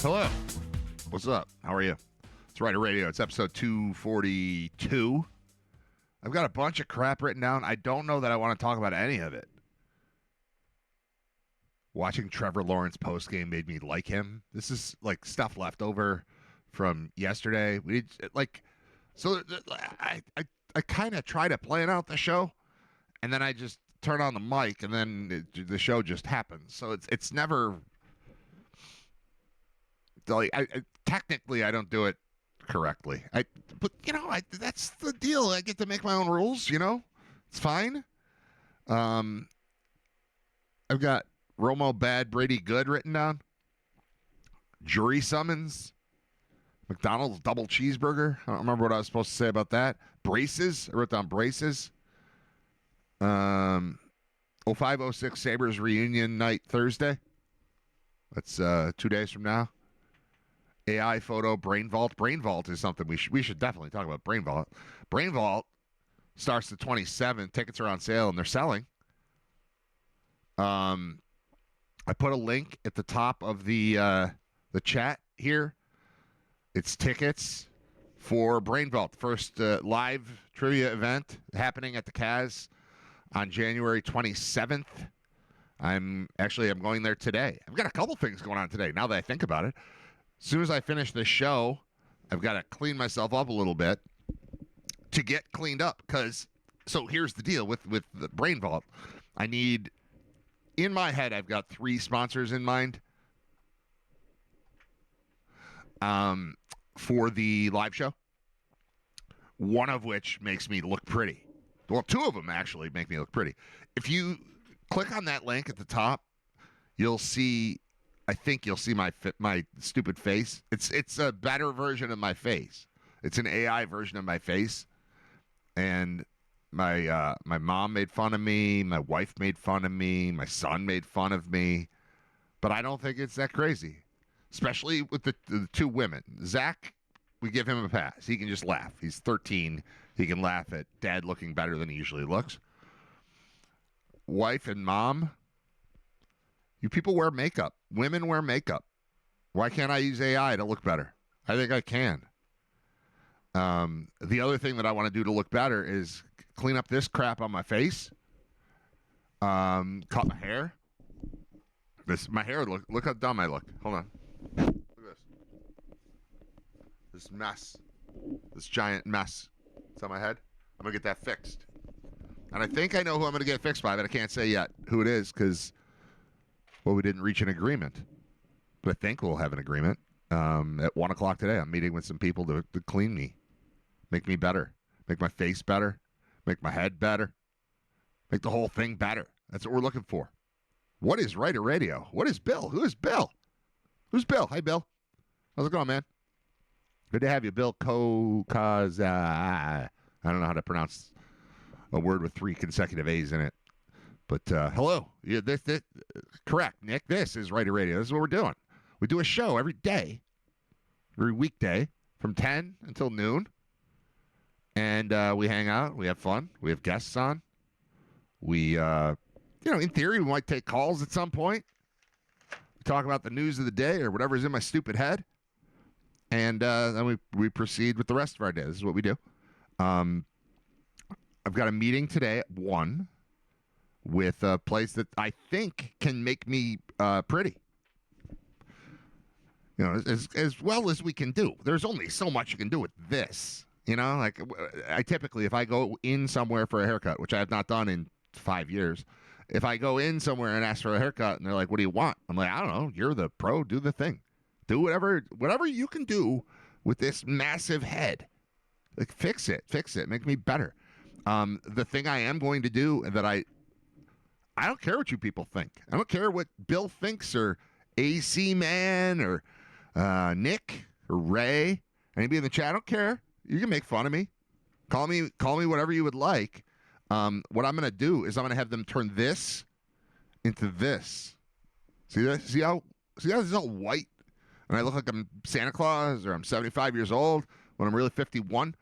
Hello. What's up? How are you? It's Riter Radio. It's episode 242. I've got a bunch of crap written down. I don't know that I want to talk about any of it. Watching Trevor Lawrence postgame made me like him. This is like stuff left over from yesterday. I kind of try to plan out the show, and then I just turn on the mic, and then the show just happens. So it's never like technically I don't do it correctly. But that's the deal. I get to make my own rules. It's fine. I've got Romo bad, Brady good written down. Jury summons. McDonald's double cheeseburger. I don't remember what I was supposed to say about that. Braces. I wrote down braces. 0506 Sabres reunion night Thursday. That's 2 days from now. AI photo, Brain Vault. Brain Vault is something we should definitely talk about. Brain Vault. Brain Vault starts the 27th. Tickets are on sale and they're selling. I put a link at the top of the chat here. It's tickets for Brain Vault, first live trivia event happening at the Kaz on January 27th. I'm going there today. I've got a couple things going on today now that I think about it. As soon as I finish this show, I've got to clean myself up a little bit to get cleaned up. So here's the deal with the Brain Vault. In my head, I've got 3 sponsors in mind for the live show. One of which makes me look pretty. Well, 2 of them actually make me look pretty. If you click on that link at the top, you'll see. I think you'll see my stupid face. It's a better version of my face. It's an AI version of my face, and my mom made fun of me. My wife made fun of me. My son made fun of me, but I don't think it's that crazy. Especially with the 2 women. Zach, we give him a pass. He can just laugh. He's 13. He can laugh at dad looking better than he usually looks. Wife and mom, you people wear makeup. Women wear makeup. Why can't I use AI to look better? I think I can. The other thing that I want to do to look better is clean up this crap on my face. Cut my hair. My hair, look how dumb I look. Hold on. Look at this. This mess. This giant mess. It's on my head. I'm going to get that fixed. And I think I know who I'm going to get it fixed by, but I can't say yet who it is because, well, we didn't reach an agreement. But I think we'll have an agreement. At 1 o'clock today, I'm meeting with some people to clean me. Make me better. Make my face better. Make my head better. Make the whole thing better. That's what we're looking for. What is Riter Radio? What is Bill? Who is Bill? Who's Bill? Hi, Bill. How's it going, man? Good to have you, Bill Kokaza. I don't know how to pronounce a word with 3 consecutive A's in it. But hello. Yeah, this correct, Nick. This is Riter Radio. This is what we're doing. We do a show every day, every weekday, from 10 until noon. And we hang out. We have fun. We have guests on. We, in theory, we might take calls at some point. We talk about the news of the day or whatever's in my stupid head. And then we proceed with the rest of our day. This is what we do. I've got a meeting today at 1 with a place that I think can make me pretty. As well as we can do. There's only so much you can do with this. I typically, if I go in somewhere for a haircut, which I have not done in 5 years, if I go in somewhere and ask for a haircut and they're like, what do you want? I'm like, I don't know. You're the pro. Do the thing. Do whatever you can do with this massive head. Like, fix it. Make me better. The thing I am going to do that I don't care what you people think. I don't care what Bill thinks or AC Man or Nick or Ray. Anybody in the chat, I don't care. You can make fun of me. Call me whatever you would like. What I'm going to do is I'm going to have them turn this into this. See that? See how this is all white? And I look like I'm Santa Claus or I'm 75 years old when I'm really 51.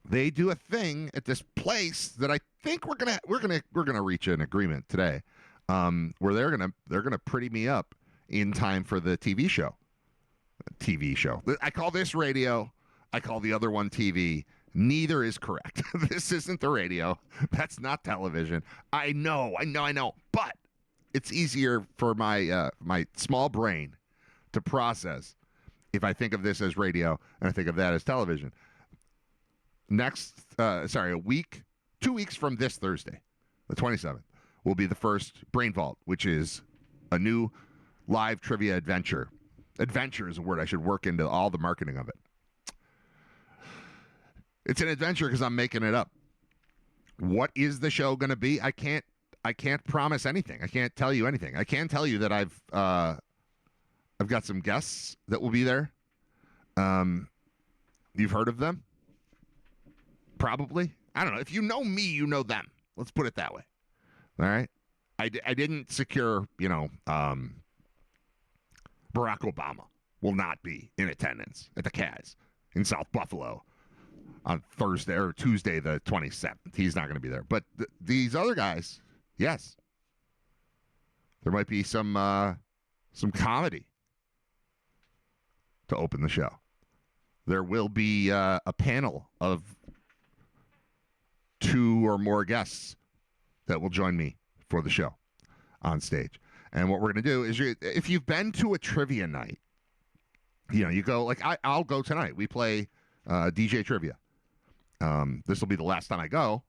They do a thing at this place that I think we're gonna reach an agreement today, where they're gonna pretty me up in time for the TV show. TV show. I call this radio. I call the other one TV. Neither is correct. This isn't the radio. That's not television. I know. But it's easier for my my small brain to process if I think of this as radio and I think of that as television. A week, 2 weeks from this Thursday, the 27th, will be the first Brain Vault, which is a new live trivia adventure. Adventure is a word I should work into all the marketing of it. It's an adventure because I'm making it up. What is the show going to be? I can't promise anything. I can't tell you anything. I can tell you that I've got some guests that will be there. You've heard of them? Probably. I don't know. If you know me, you know them. Let's put it that way. All right. I didn't secure, Barack Obama will not be in attendance at the Cas in South Buffalo on Thursday or Tuesday, the 27th. He's not going to be there. But these other guys, yes. There might be some comedy to open the show. There will be a panel of 2 or more guests that will join me for the show on stage. And what we're going to do is, if you've been to a trivia night, you go, like I'll go tonight. We play DJ Trivia. This will be the last time I go,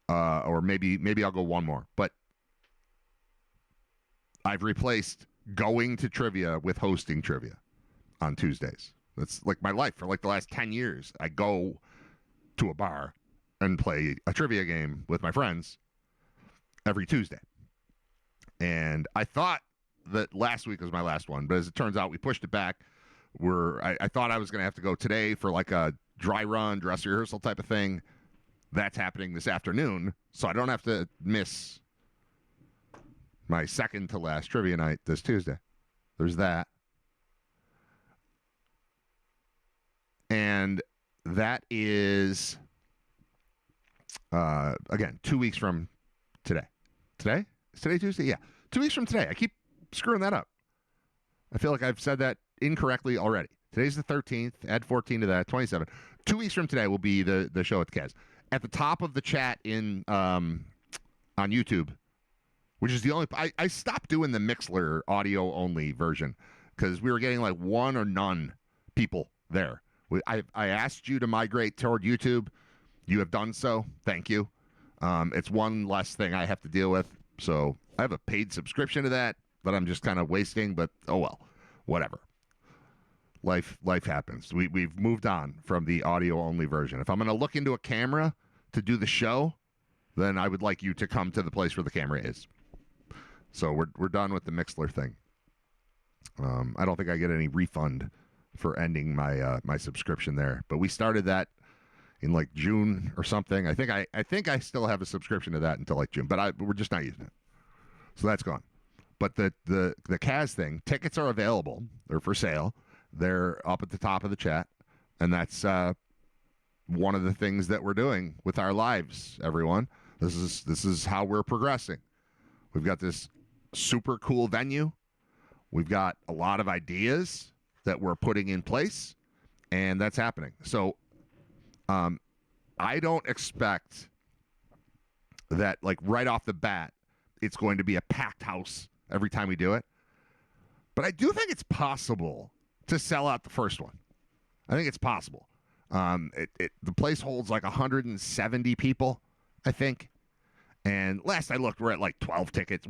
or maybe I'll go one more. But I've replaced going to trivia with hosting trivia on Tuesdays. That's like my life for like the last 10 years. I go to a bar and play a trivia game with my friends every Tuesday. And I thought that last week was my last one, but as it turns out, we pushed it back. I thought I was going to have to go today for like a dry run, dress rehearsal type of thing. That's happening this afternoon, so I don't have to miss my second to last trivia night this Tuesday. There's that. And that is, again, 2 weeks from today. Today? Is today Tuesday? Yeah. 2 weeks from today. I keep screwing that up. I feel like I've said that incorrectly already. Today's the 13th. Add 14 to that. 27. 2 weeks from today will be the show at the Cas. At the top of the chat on YouTube, which is the only... I stopped doing the Mixler audio-only version because we were getting like one or none people there. I asked you to migrate toward YouTube. You have done so. Thank you. It's one less thing I have to deal with. So I have a paid subscription to that I'm just kind of wasting, but oh well. Whatever. Life happens. We've moved on from the audio-only version. If I'm going to look into a camera to do the show, then I would like you to come to the place where the camera is. So we're done with the Mixler thing. I don't think I get any refund for ending my subscription there, but we started that in like June or something. I think I still have a subscription to that until like June, but we're just not using it. So that's gone. But the Cas thing, tickets are available. They're for sale. They're up at the top of the chat, and that's one of the things that we're doing with our lives, everyone. This is how we're progressing. We've got this super cool venue. We've got a lot of ideas that we're putting in place, and that's happening. So I don't expect that, like, right off the bat, it's going to be a packed house every time we do it. But I do think it's possible to sell out the first one. I think it's possible. The place holds like 170 people, I think. And last I looked, we're at like 12 tickets.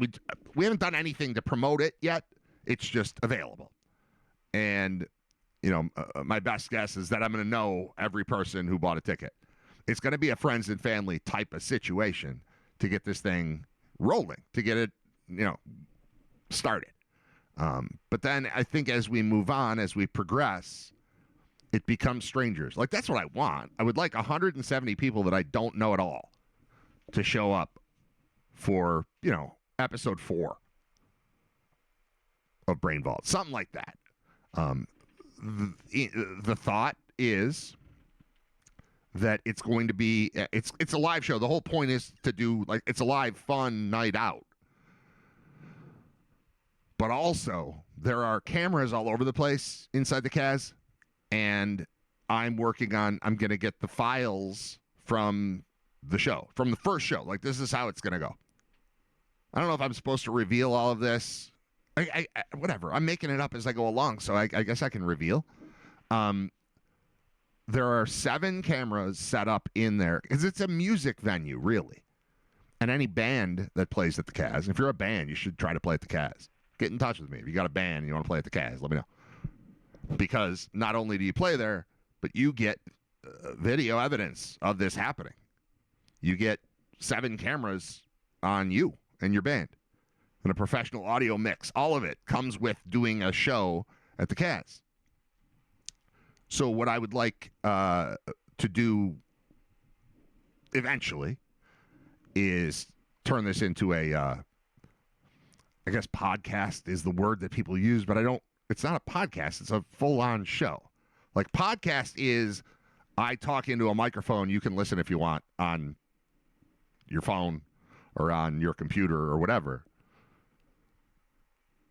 We haven't done anything to promote it yet. It's just available. And, my best guess is that I'm going to know every person who bought a ticket. It's going to be a friends and family type of situation to get this thing rolling, to get it, started. But then I think as we move on, as we progress, it becomes strangers. Like, that's what I want. I would like 170 people that I don't know at all to show up for, episode 4 of Brain Vault. Something like that. The thought is that it's going to be, it's a live show. The whole point is to do, like, it's a live, fun night out. But also, there are cameras all over the place inside the Kaz, and I'm going to get the files from the show, from the first show. Like, this is how it's going to go. I don't know if I'm supposed to reveal all of this. Whatever. I'm making it up as I go along, so I guess I can reveal. There are 7 cameras set up in there, because it's a music venue, really. And any band that plays at the Kaz, if you're a band, you should try to play at the Kaz. Get in touch with me. If you got a band and you want to play at the Kaz, let me know. Because not only do you play there, but you get video evidence of this happening. You get 7 cameras on you and your band and a professional audio mix. All of it comes with doing a show at the Kaz. So what I would like to do eventually is turn this into a, I guess podcast is the word that people use, but it's not a podcast. It's a full-on show. Like, podcast is I talk into a microphone. You can listen if you want on your phone or on your computer or whatever.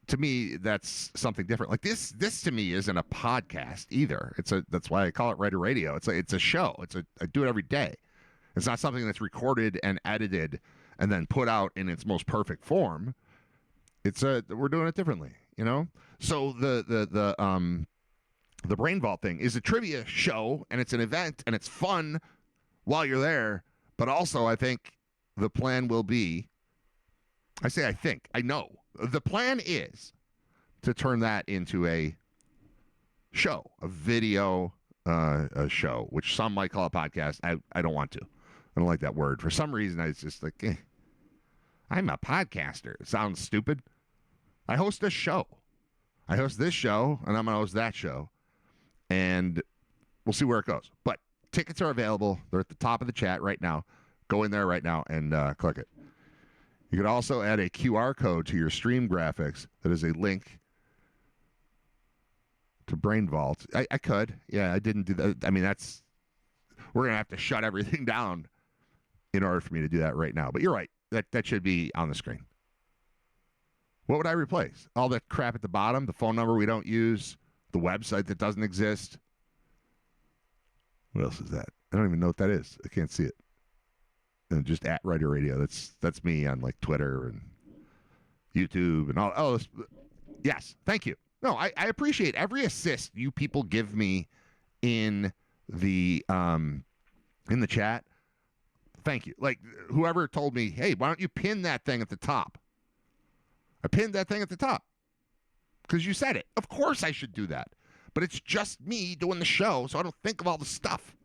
To me, that's something different. Like, this to me isn't a podcast either. That's why I call it Riter Radio. It's a show. I do it every day. It's not something that's recorded and edited and then put out in its most perfect form. We're doing it differently, you know? So the Brain Vault thing is a trivia show, and it's an event, and it's fun while you're there. But also, I think the plan will be, I know. The plan is to turn that into a show, a video a show, which some might call a podcast. I don't want to. I don't like that word. For some reason, I was just like, I'm a podcaster. It sounds stupid. I host a show. I host this show, and I'm going to host that show. And we'll see where it goes. But tickets are available. They're at the top of the chat right now. Go in there right now and click it. You could also add a QR code to your stream graphics that is a link to Brain Vault. I could. Yeah, I didn't do that. I mean, we're going to have to shut everything down in order for me to do that right now. But you're right. That should be on the screen. What would I replace? All that crap at the bottom, the phone number we don't use, the website that doesn't exist. What else is that? I don't even know what that is. I can't see it. And just at Riter Radio. That's me on like Twitter and YouTube and all. Oh, yes. Thank you. No, I appreciate every assist you people give me in the chat. Thank you. Like, whoever told me, hey, why don't you pin that thing at the top? I pinned that thing at the top because you said it. Of course I should do that. But it's just me doing the show, so I don't think of all the stuff.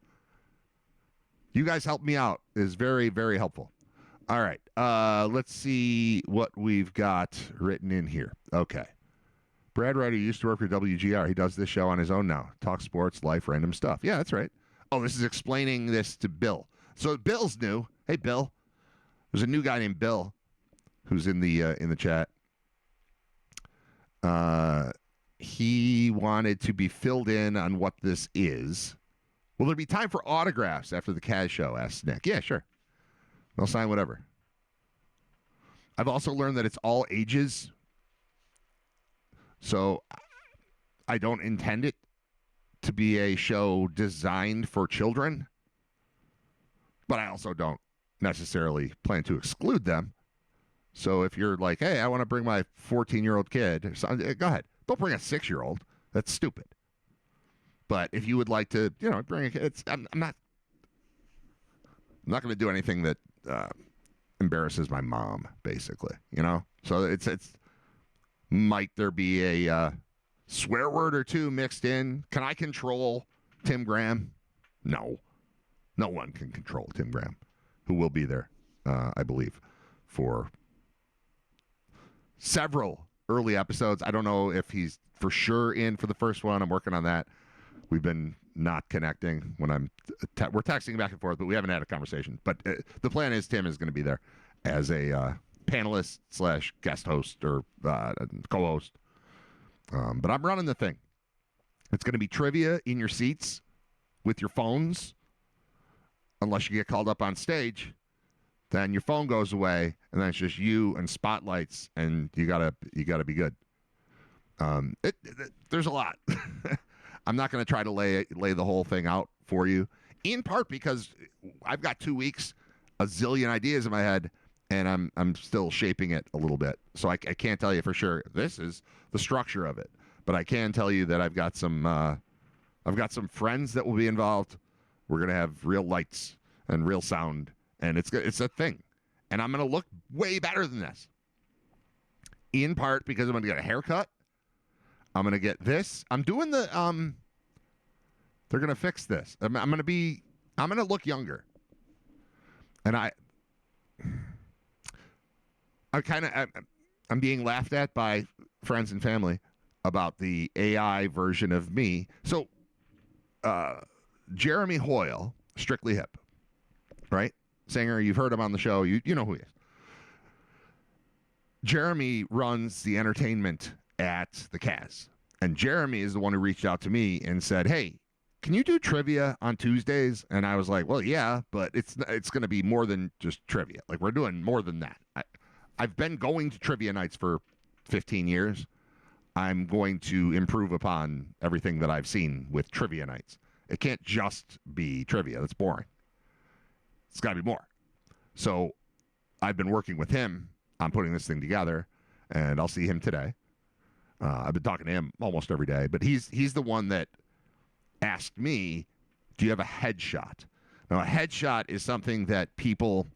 You guys help me out. It's very, very helpful. All right. Let's see what we've got written in here. Okay. Brad Ryder used to work for WGR. He does this show on his own now. Talk sports, life, random stuff. Yeah, that's right. Oh, this is explaining this to Bill. So Bill's new. Hey, Bill. There's a new guy named Bill who's in the chat. He wanted to be filled in on what this is. Will there be time for autographs after the Kaz show? Asked Nick. Yeah, sure. They'll sign whatever. I've also learned that it's all ages. So I don't intend it to be a show designed for children. But I also don't necessarily plan to exclude them. So if you're like, hey, I want to bring my 14-year-old kid, go ahead. Don't bring a 6-year-old. That's stupid. But if you would like to, bring a kid, I'm not going to do anything that embarrasses my mom, basically. So it's might there be a swear word or two mixed in? Can I control Tim Graham? No. No one can control Tim Graham, who will be there, I believe, for several early episodes. I don't know if he's for sure in for the first one. I'm working on that. We've been not connecting when we're texting back and forth, but we haven't had a conversation. But the plan is Tim is going to be there as a panelist / guest host or co-host. But I'm running the thing. It's going to be trivia in your seats with your phones. Unless you get called up on stage, then your phone goes away, and then it's just you and spotlights, and you gotta be good. There's a lot. I'm not going to try to lay the whole thing out for you, in part because I've got 2 weeks, a zillion ideas in my head, and I'm still shaping it a little bit. So I can't tell you for sure this is the structure of it, but I can tell you that I've got some friends that will be involved. We're going to have real lights and real sound, and it's a thing. And I'm going to look way better than this. In part because I'm going to get a haircut. I'm going to get this. I'm doing the they're going to fix this. I'm going to look younger. And I'm being laughed at by friends and family about the AI version of me. So Jeremy Hoyle, Strictly Hip, right? Singer, you've heard him on the show. You know who he is. Jeremy runs the entertainment at the Kaz. And Jeremy is the one who reached out to me and said, hey, can you do trivia on Tuesdays? And I was like, well, yeah, but it's going to be more than just trivia. Like, we're doing more than that. I've been going to trivia nights for 15 years. I'm going to improve upon everything that I've seen with trivia nights. It can't just be trivia. That's boring. It's got to be more. So I've been working with him on putting this thing together, and I'll see him today. I've been talking to him almost every day, but he's the one that asked me, do you have a headshot? Now, a headshot is something that people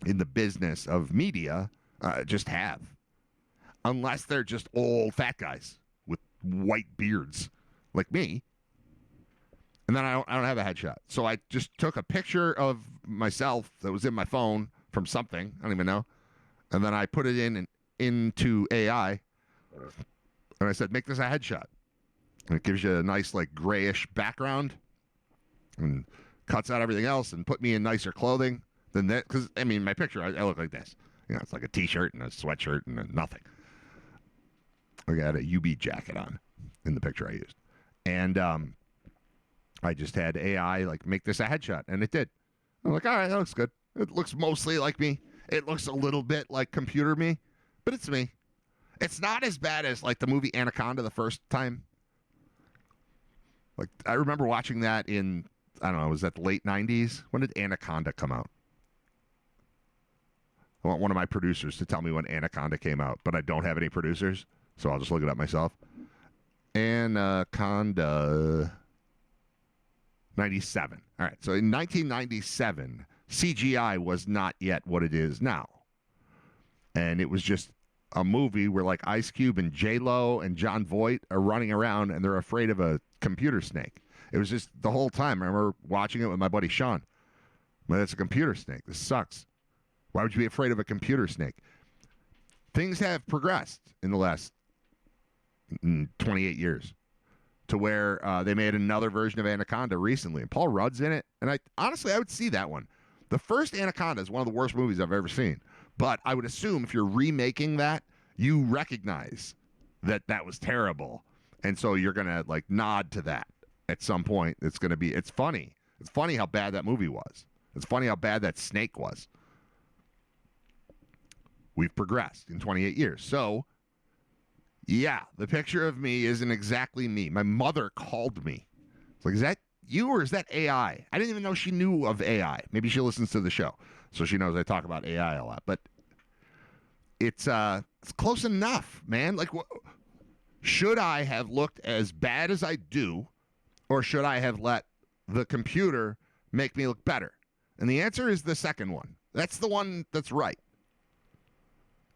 in the business of media just have, unless they're just old fat guys with white beards like me. And then I don't have a headshot. So I just took a picture of myself that was in my phone from something, I don't even know, and then I put it into AI, and I said, make this a headshot. And it gives you a nice, like, grayish background and cuts out everything else and put me in nicer clothing than that. Because, I mean, my picture, I look like this. You know, it's like a T-shirt and a sweatshirt and nothing. I got a UB jacket on in the picture I used. And I just had AI, like, make this a headshot. And it did. I'm like, all right, that looks good. It looks mostly like me. It looks a little bit like computer me, but it's me. It's not as bad as, like, the movie Anaconda the first time. Like, I remember watching that in, I don't know, was that the late 90s? When did Anaconda come out? I want one of my producers to tell me when Anaconda came out, but I don't have any producers, so I'll just look it up myself. Anaconda 97. All right, so in 1997, CGI was not yet what it is now. And it was just a movie where, like, Ice Cube and J-Lo and John Voight are running around and they're afraid of a computer snake. It was just the whole time. I remember watching it with my buddy Sean. Well, it's a computer snake. This sucks. Why would you be afraid of a computer snake? Things have progressed in the last 28 years to where they made another version of Anaconda recently. And Paul Rudd's in it. And I would see that one. The first Anaconda is one of the worst movies I've ever seen. But I would assume if you're remaking that, you recognize that that was terrible. And so you're going to, like, nod to that at some point. It's going to be, it's funny. It's funny how bad that movie was. It's funny how bad that snake was. We've progressed in 28 years. So, yeah, the picture of me isn't exactly me. My mother called me. It's like, is that you or is that AI? I didn't even know she knew of AI. Maybe she listens to the show, so she knows I talk about AI a lot. But it's close enough, man. Like, should I have looked as bad as I do, or should I have let the computer make me look better? And the answer is the second one. That's the one that's right.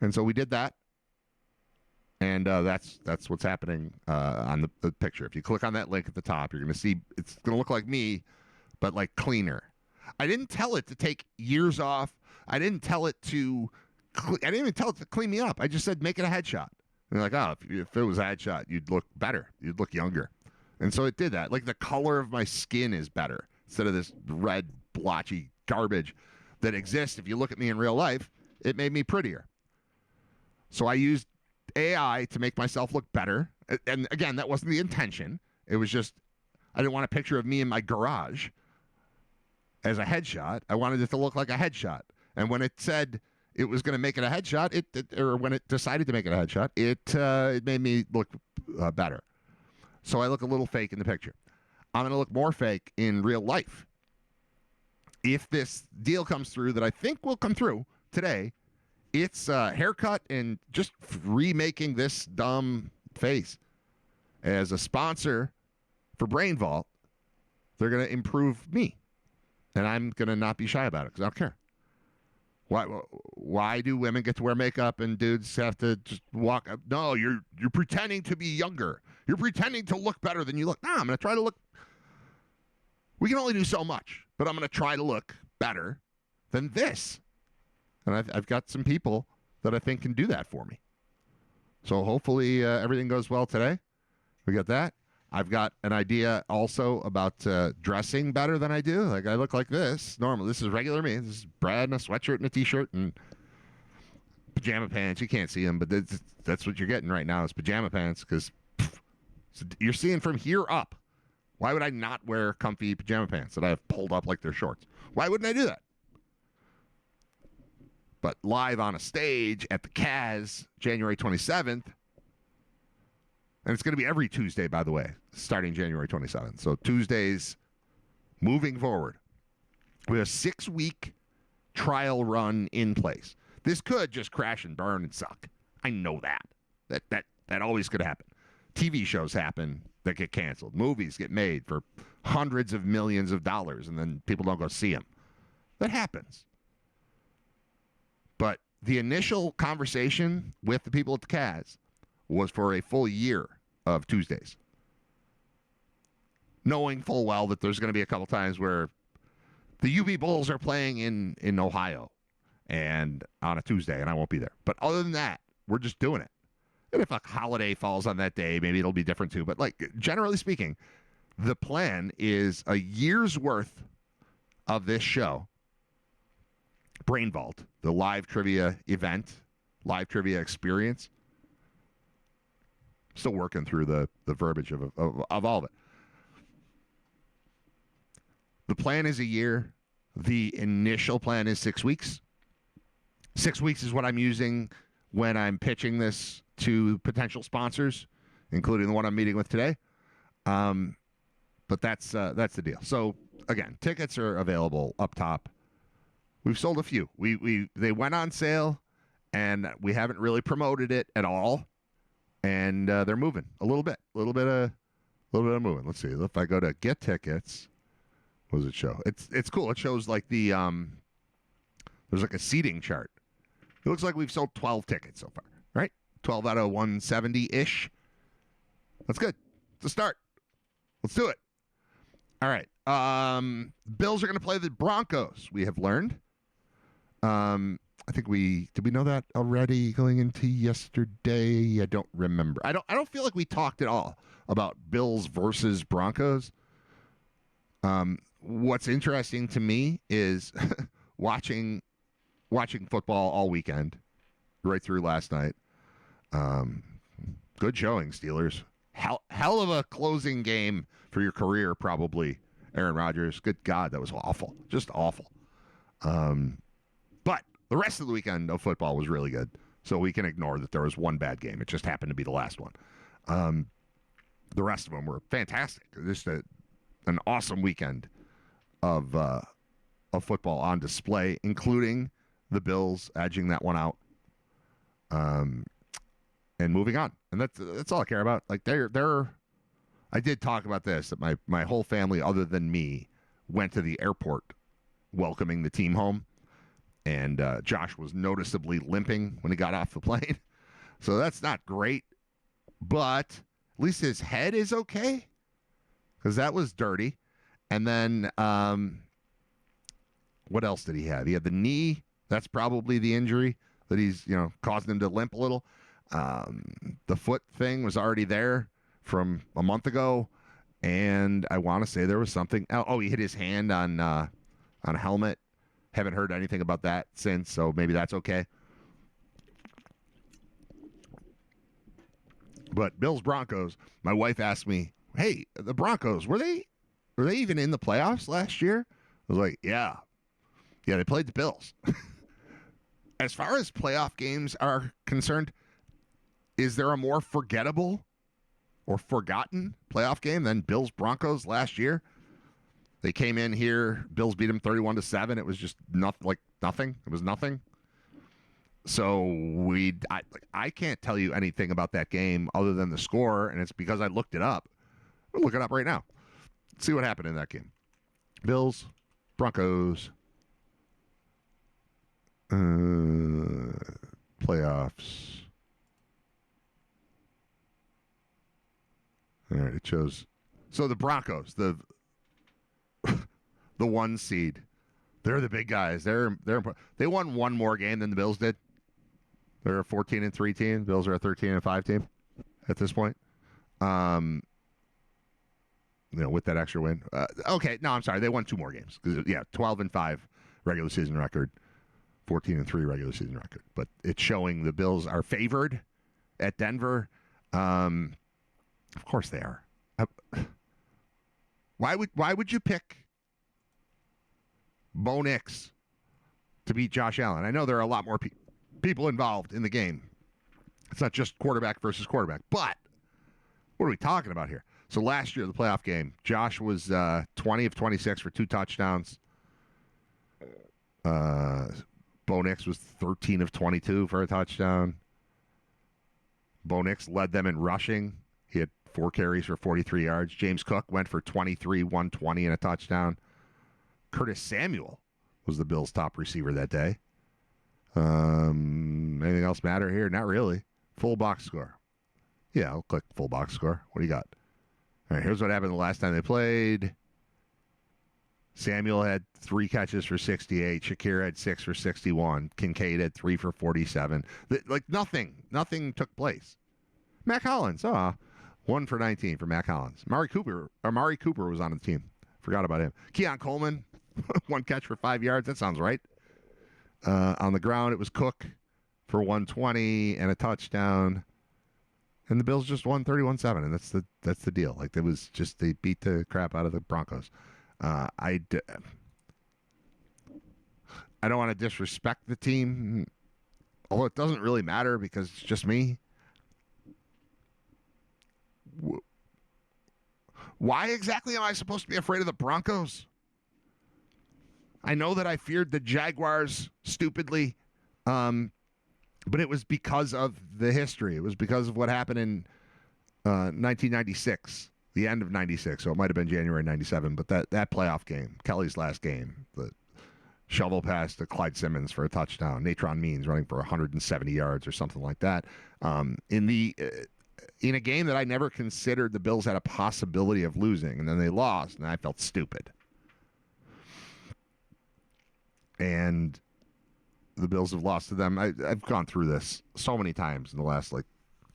And so we did that. And that's what's happening on the picture. If you click on that link at the top, you're going to see it's going to look like me, but, like, cleaner. I didn't tell it to take years off. I didn't tell it to clean me up. I just said, make it a headshot. And they're like, oh, if it was a headshot, you'd look better. You'd look younger. And so it did that. Like, the color of my skin is better instead of this red, blotchy garbage that exists. If you look at me in real life, it made me prettier. So I used AI to make myself look better. And again, that wasn't the intention. It was just, I didn't want a picture of me in my garage as a headshot. I wanted it to look like a headshot. And when it said it was going to make it a headshot, or when it decided to make it a headshot, it made me look better. So I look a little fake in the picture. I'm going to look more fake in real life. If this deal comes through that I think will come through today, it's haircut and just remaking this dumb face. As a sponsor for Brain Vault, they're going to improve me. And I'm going to not be shy about it because I don't care. Why do women get to wear makeup and dudes have to just walk up? No, you're pretending to be younger. You're pretending to look better than you look. No, I'm going to try to look. We can only do so much, but I'm going to try to look better than this. And I've got some people that I think can do that for me. So hopefully everything goes well today. We got that. I've got an idea also about dressing better than I do. Like I look like this normally. This is regular me. This is Brad in a sweatshirt and a t-shirt and pajama pants. You can't see them, but that's what you're getting right now is pajama pants because you're seeing from here up. Why would I not wear comfy pajama pants that I have pulled up like they're shorts? Why wouldn't I do that? But live on a stage at the Kaz, January 27th, and it's going to be every Tuesday, by the way, starting January 27th. So Tuesdays moving forward. We have a 6-week trial run in place. This could just crash and burn and suck. I know that. That always could happen. TV shows happen that get canceled. Movies get made for hundreds of millions of dollars, and then people don't go see them. That happens. But the initial conversation with the people at the Kaz was for a full year of Tuesdays, knowing full well that there's going to be a couple times where the UB Bulls are playing in Ohio and on a Tuesday, and I won't be there. But other than that, we're just doing it. And if a holiday falls on that day, maybe it'll be different too. But like generally speaking, the plan is a year's worth of this show, Brain Vault, the live trivia event, live trivia experience. Still working through the verbiage of all of it. The plan is a year. The initial plan is 6 weeks. 6 weeks is what I'm using when I'm pitching this to potential sponsors, including the one I'm meeting with today. But that's the deal. So again, tickets are available up top. We've sold a few. They went on sale, and we haven't really promoted it at all. And they're moving a little bit of moving. Let's see if I go to get tickets. What does it show? It's cool. It shows like the there's like a seating chart. It looks like we've sold 12 tickets so far, right? 12 out of 170-ish. That's good. It's a start. Let's do it. All right. Bills are going to play the Broncos, we have learned. I think did we know that already going into yesterday? I don't remember. I don't feel like we talked at all about Bills versus Broncos. What's interesting to me is watching football all weekend, right through last night. Good showing, Steelers. Hell of a closing game for your career, probably, Aaron Rodgers. Good God, that was awful. Just awful. But the rest of the weekend of football was really good. So we can ignore that there was one bad game. It just happened to be the last one. The rest of them were fantastic. Just an awesome weekend of football on display, including the Bills edging that one out, and moving on. And that's all I care about. Like I did talk about this, that my whole family, other than me, went to the airport welcoming the team home, and Josh was noticeably limping when he got off the plane. So that's not great, but at least his head is okay, because that was dirty. And then what else did he have? He had the knee. That's probably the injury that he's, causing him to limp a little. The foot thing was already there from a month ago, and I want to say there was something. Oh, he hit his hand on a helmet. Haven't heard anything about that since, so maybe that's okay. But Bills Broncos, my wife asked me, "Hey, the Broncos, were they even in the playoffs last year?" I was like, "Yeah, they played the Bills." As far as playoff games are concerned, is there a more forgettable or forgotten playoff game than Bills Broncos last year? They came in here, Bills beat them 31-7. It was just nothing. It was nothing. So I can't tell you anything about that game other than the score, and it's because I looked it up. We'll look it up right now. Let's see what happened in that game. Bills, Broncos, playoffs. All right, it shows. So the Broncos, the 1 seed, they're the big guys. They won one more game than the Bills did. They're a 14-3 team. Bills are a 13-5 team at this point. With that extra win. Okay, no, I'm sorry. They won 2 more games. 12-5 regular season record, 14-3 regular season record. But it's showing the Bills are favored at Denver. Of course they are. Why would you pick Bo Nix to beat Josh Allen? I know there are a lot more people involved in the game. It's not just quarterback versus quarterback. But what are we talking about here? So last year, the playoff game, Josh was 20 of 26 for 2 touchdowns. Bo Nix was 13 of 22 for a touchdown. Bo Nix led them in rushing. He had 4 carries for 43 yards. James Cook went for 23, 120 and a touchdown. Curtis Samuel was the Bills' top receiver that day. Anything else matter here? Not really. Full box score. Yeah, I'll click full box score. What do you got? All right, here's what happened the last time they played. Samuel had 3 catches for 68. Shakir had 6 for 61. Kincaid had 3 for 47. Nothing took place. Mac Hollins, 1 for 19 for Mac Hollins. Amari Cooper was on the team. Forgot about him. Keon Coleman, 1 catch for 5 yards. That sounds right. On the ground, it was Cook for 120 and a touchdown. And the Bills just won 31-7, and that's the deal. Like, it was just, they beat the crap out of the Broncos. I don't want to disrespect the team, although it doesn't really matter because it's just me. Why exactly am I supposed to be afraid of the Broncos? I know that I feared the Jaguars stupidly, but it was because of the history. It was because of what happened in 1996, the end of 96. So it might have been January 97, but that playoff game, Kelly's last game, the shovel pass to Clyde Simmons for a touchdown, Natron Means running for 170 yards or something like that. In a game that I never considered the Bills had a possibility of losing, and then they lost, and I felt stupid. And the Bills have lost to them. I've gone through this so many times in the last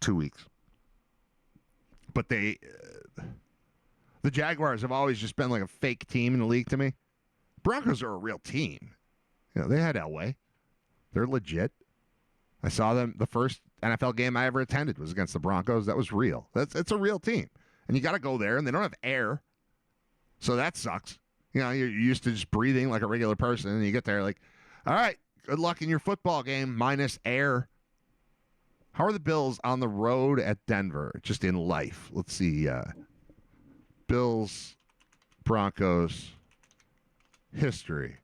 2 weeks. But the Jaguars have always just been like a fake team in the league to me. Broncos are a real team. They had Elway. They're legit. I saw them. The first NFL game I ever attended was against the Broncos. That was real. It's a real team. And you got to go there, and they don't have air. So that sucks. You're used to just breathing like a regular person, and you get there all right, good luck in your football game minus air. How are the Bills on the road at Denver, just in life? Let's see. Bills, Broncos, history.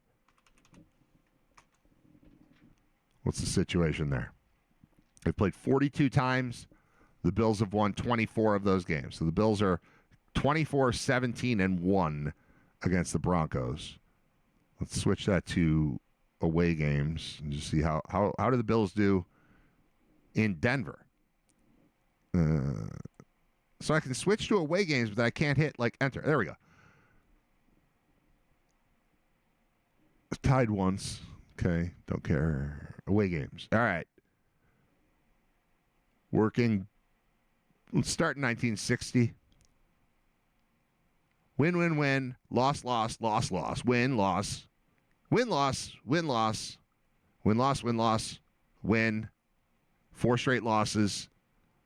What's the situation there? They've played 42 times. The Bills have won 24 of those games. So the Bills are 24-17-1 against the Broncos. Let's switch that to away games and just see how do the Bills do in Denver. So I can switch to away games, but I can't hit enter. There we go. Tied once. Okay, don't care. Away games. All right. Working. Let's start in 1960. Win, win, win. Loss, loss, loss, loss. Win, loss. Win, loss, win, loss. Win, loss, win, loss. Win. 4 straight losses.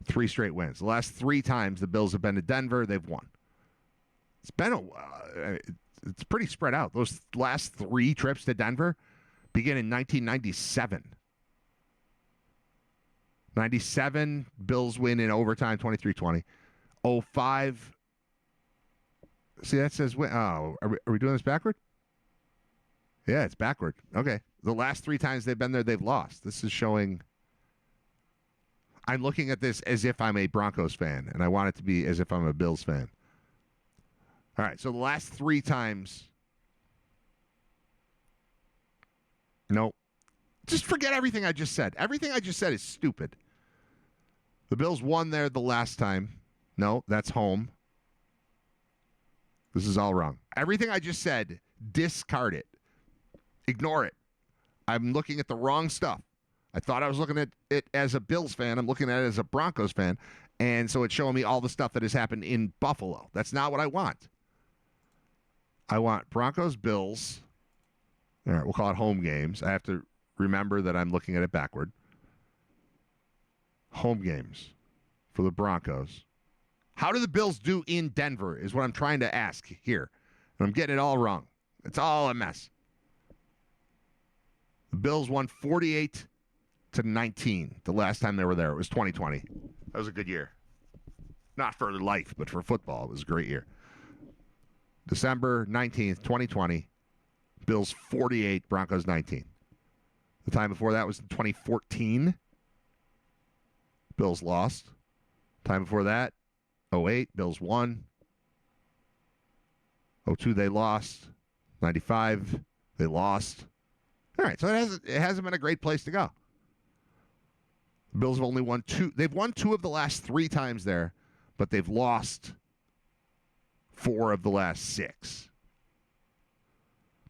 3 straight wins. The last 3 times the Bills have been to Denver, they've won. It's been it's pretty spread out. Those last 3 trips to Denver begin in 1997. 97, Bills win in overtime, 23-20. 05. See, that says win. Oh, are we doing this backward? Yeah, it's backward. Okay. The last 3 times they've been there, they've lost. This is showing. I'm looking at this as if I'm a Broncos fan, and I want it to be as if I'm a Bills fan. All right, so the last 3 times. No. Just forget everything I just said. Everything I just said is stupid. The Bills won there the last time. No, that's home. This is all wrong. Everything I just said, discard it. Ignore it. I'm looking at the wrong stuff. I thought I was looking at it as a Bills fan. I'm looking at it as a Broncos fan. And so it's showing me all the stuff that has happened in Buffalo. That's not what I want. I want Broncos, Bills. All right, we'll call it home games. I have to remember that I'm looking at it backward. Home games for the Broncos. How do the Bills do in Denver is what I'm trying to ask here. And I'm getting it all wrong. It's all a mess. The Bills won 48-19 the last time they were there. It was 2020. That was a good year. Not for life, but for football. It was a great year. December 19th, 2020. Bills 48, Broncos 19. The time before that was in 2014. Bills lost. Time before that, 08, Bills won. 02, they lost. 95, they lost. All right, so it hasn't been a great place to go. The Bills have only won 2. They've won 2 of the last 3 times there, but they've lost 4 of the last 6.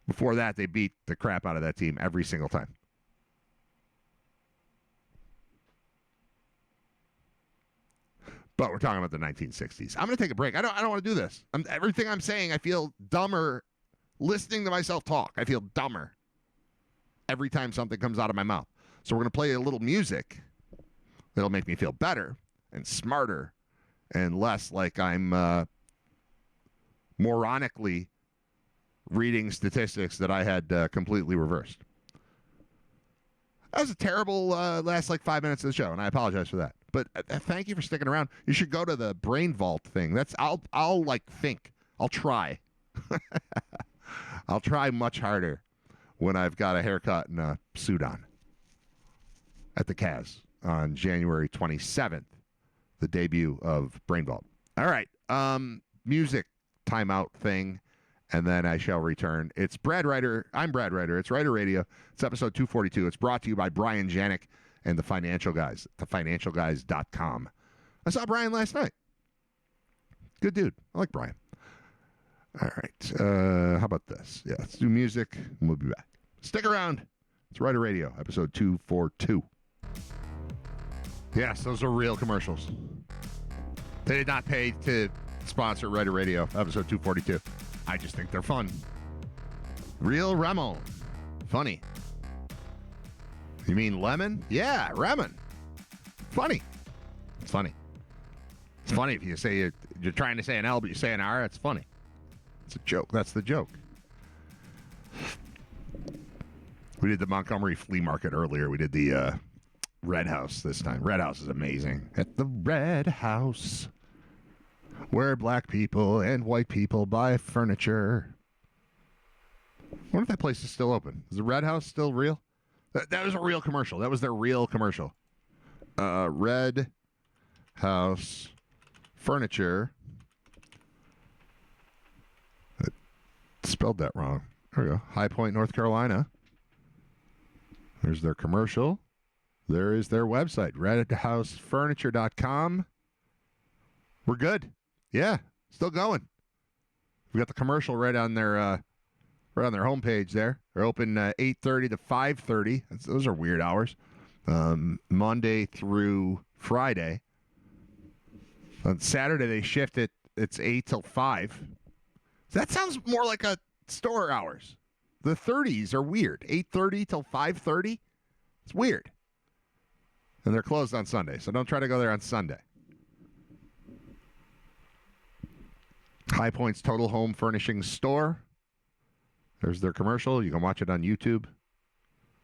Before that, they beat the crap out of that team every single time. But we're talking about the 1960s. I'm going to take a break. I don't want to do this. Everything I'm saying, I feel dumber listening to myself talk. I feel dumber every time something comes out of my mouth. So we're going to play a little music that'll make me feel better and smarter and less like I'm moronically reading statistics that I had completely reversed. That was a terrible last 5 minutes of the show, and I apologize for that. But thank you for sticking around. You should go to the Brain Vault thing. I'll think. I'll try. I'll try much harder when I've got a haircut and a suit on at the Cavs on January 27th, the debut of Brain Vault. All right, music timeout thing, and then I shall return. It's Brad Riter. I'm Brad Riter. It's Riter Radio. It's episode 242. It's brought to you by Brian Janik and the Financial Guys, thefinancialguys.com. I saw Brian last night. Good dude. I like Brian. All right. How about this? Yeah, let's do music, and we'll be back. Stick around. It's Riter Radio, episode 242. Yes, those are real commercials. They did not pay to sponsor Riter Radio, episode 242. I just think they're fun. Real Ramon. Funny. You mean lemon? Yeah, Ramon. Funny. It's funny. It's funny if you say you're trying to say an L, but you say an R. It's funny. It's a joke. That's the joke. We did the Montgomery Flea Market earlier. We did the Red House this time. Red House is amazing. At the Red House, where black people and white people buy furniture. I wonder if that place is still open. Is the Red House still real? That was a real commercial. That was their real commercial. Red House Furniture. I spelled that wrong. There we go. High Point, North Carolina. There's their commercial. There is their website, redhousefurniture.com. We're good. Yeah, still going. We got the commercial right on their homepage there. They're open 8:30 to 5:30. Those are weird hours. Monday through Friday. On Saturday they shift it. It's 8 till 5. That sounds more like a store hours. The 30s are weird. 8:30 till 5:30. It's weird. And they're closed on Sunday, so don't try to go there on Sunday. High Point's Total Home Furnishings Store. There's their commercial. You can watch it on YouTube.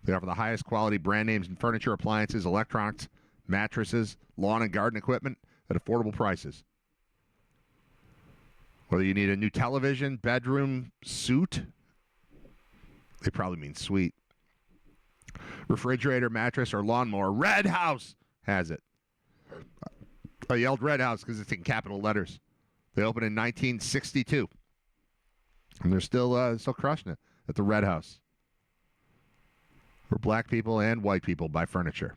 They offer the highest quality brand names in furniture, appliances, electronics, mattresses, lawn and garden equipment at affordable prices. Whether you need a new television, bedroom, suite, they probably mean suite, refrigerator, mattress, or lawnmower, Red House has it. I yelled Red House because it's in capital letters. They opened in 1962. And they're still crushing it at the Red House. Where black people and white people buy furniture.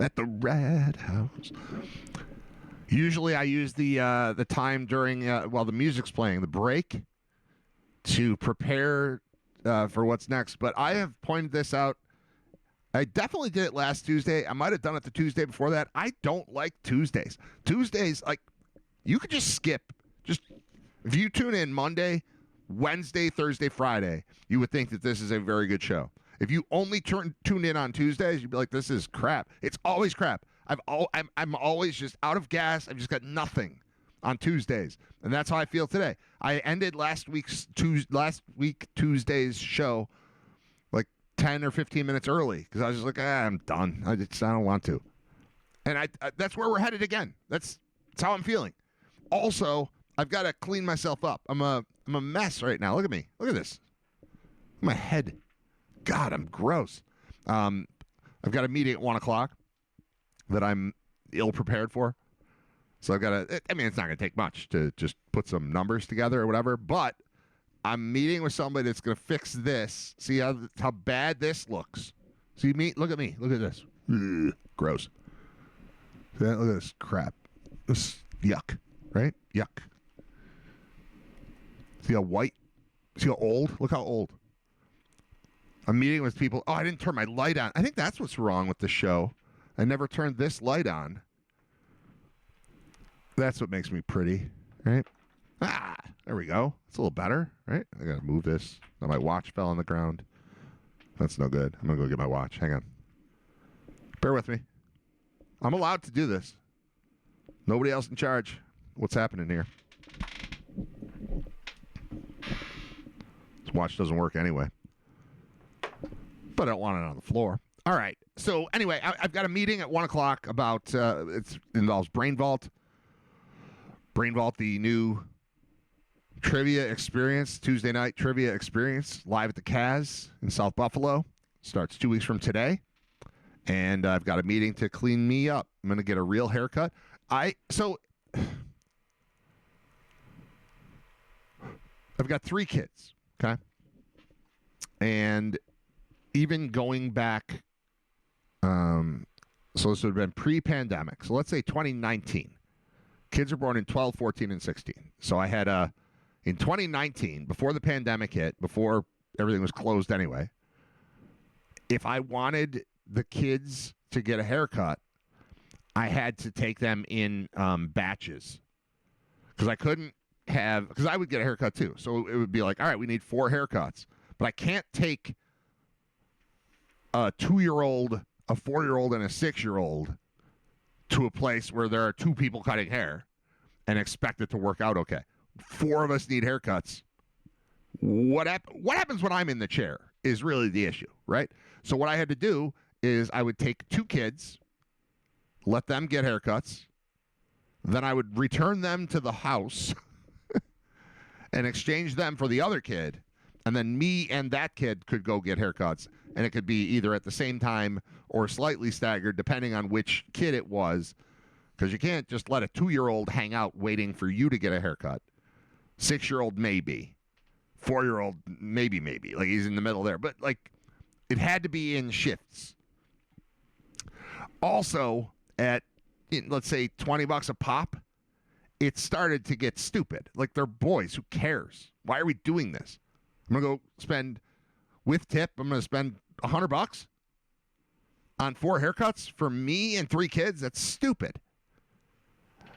At the Red House. Usually I use the time during, while the music's playing, the break, to prepare for what's next. But I have pointed this out. I definitely did it last Tuesday. I might have done it the Tuesday before that. I don't like Tuesdays. Tuesdays, like, you could just skip. Just, if you tune in Monday, Wednesday, Thursday, Friday, you would think that this is a very good show. If you only tune in on Tuesdays, you'd be like, this is crap. It's always crap. I'm always just out of gas. I've just got nothing on Tuesdays. And that's how I feel today. I ended last week Tuesday's show like 10 or 15 minutes early because I was just like, I'm done. I don't want to. And I that's where we're headed again. That's how I'm feeling. Also, I've got to clean myself up. I'm a mess right now. Look at me. Look at this. My head. God, I'm gross. I've got a meeting at 1 o'clock that I'm ill prepared for. So I've got to, I mean, it's not going to take much to just put some numbers together or whatever, but I'm meeting with somebody that's going to fix this. See how bad this looks. See me? Look at me. Look at this. Ugh, gross. Look at this crap. This yuck, right? Yuck. See how white? See how old? Look how old. I'm meeting with people. Oh, I didn't turn my light on. I think that's what's wrong with the show. I never turned this light on. That's what makes me pretty, right? Ah, there we go. It's a little better, right? I got to move this. Now my watch fell on the ground. That's no good. I'm going to go get my watch. Hang on. Bear with me. I'm allowed to do this. Nobody else in charge. What's happening here? This watch doesn't work anyway. But I don't want it on the floor. All right. So anyway, I've got a meeting at 1 o'clock about, it involves Brain Vault. Brain Vault, the new trivia experience, Tuesday night trivia experience, live at the Kaz in South Buffalo. Starts 2 weeks from today. And I've got a meeting to clean me up. I'm going to get a real haircut. I've got 3 kids, okay? And even going back, so this would have been pre-pandemic. So let's say 2019. Kids are born in 12, 14, and 16. So I had in 2019, before the pandemic hit, before everything was closed anyway, if I wanted the kids to get a haircut, I had to take them in batches. Because I couldn't have, because I would get a haircut too. So it would be like, all right, we need 4 haircuts. But I can't take a 2-year-old, a 4-year-old, and a 6-year-old to a place where there are 2 people cutting hair and expect it to work out okay. 4 of us need haircuts. What happens when I'm in the chair is really the issue, right? So what I had to do is I would take 2 kids, let them get haircuts, then I would return them to the house and exchange them for the other kid, and then me and that kid could go get haircuts. And it could be either at the same time or slightly staggered, depending on which kid it was. Because you can't just let a 2-year-old hang out waiting for you to get a haircut. 6-year-old, maybe. 4-year-old, maybe. Like, he's in the middle there. But, like, it had to be in shifts. Also, at, let's say, $20 a pop, it started to get stupid. Like, they're boys. Who cares? Why are we doing this? I'm going to go spend... With tip, I'm going to spend $100 on 4 haircuts for me and 3 kids. That's stupid.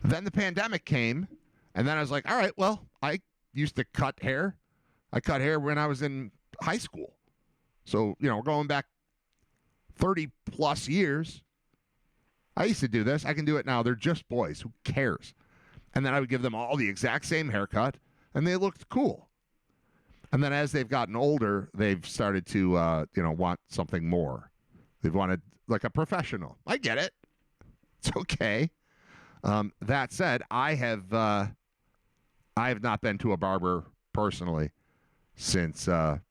Then the pandemic came, and then I was like, all right, well, I used to cut hair. I cut hair when I was in high school. So, we're going back 30-plus years. I used to do this. I can do it now. They're just boys. Who cares? And then I would give them all the exact same haircut, and they looked cool. And then as they've gotten older, they've started to, want something more. They've wanted, like, a professional. I get it. It's okay. That said, I have not been to a barber personally since the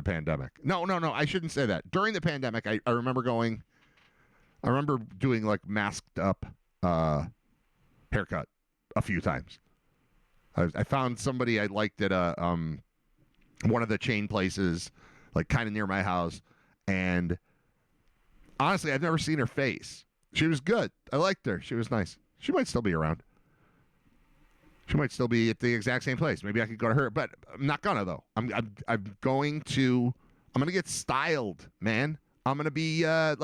pandemic. No. I shouldn't say that. During the pandemic, I remember going. I remember doing like masked up haircut a few times. I found somebody I liked at one of the chain places, like kind of near my house, and honestly, I've never seen her face. She was good. I liked her. She was nice. She might still be around. She might still be at the exact same place. Maybe I could go to her, but I'm not gonna though. I'm going to get styled, man. I'm gonna be I'm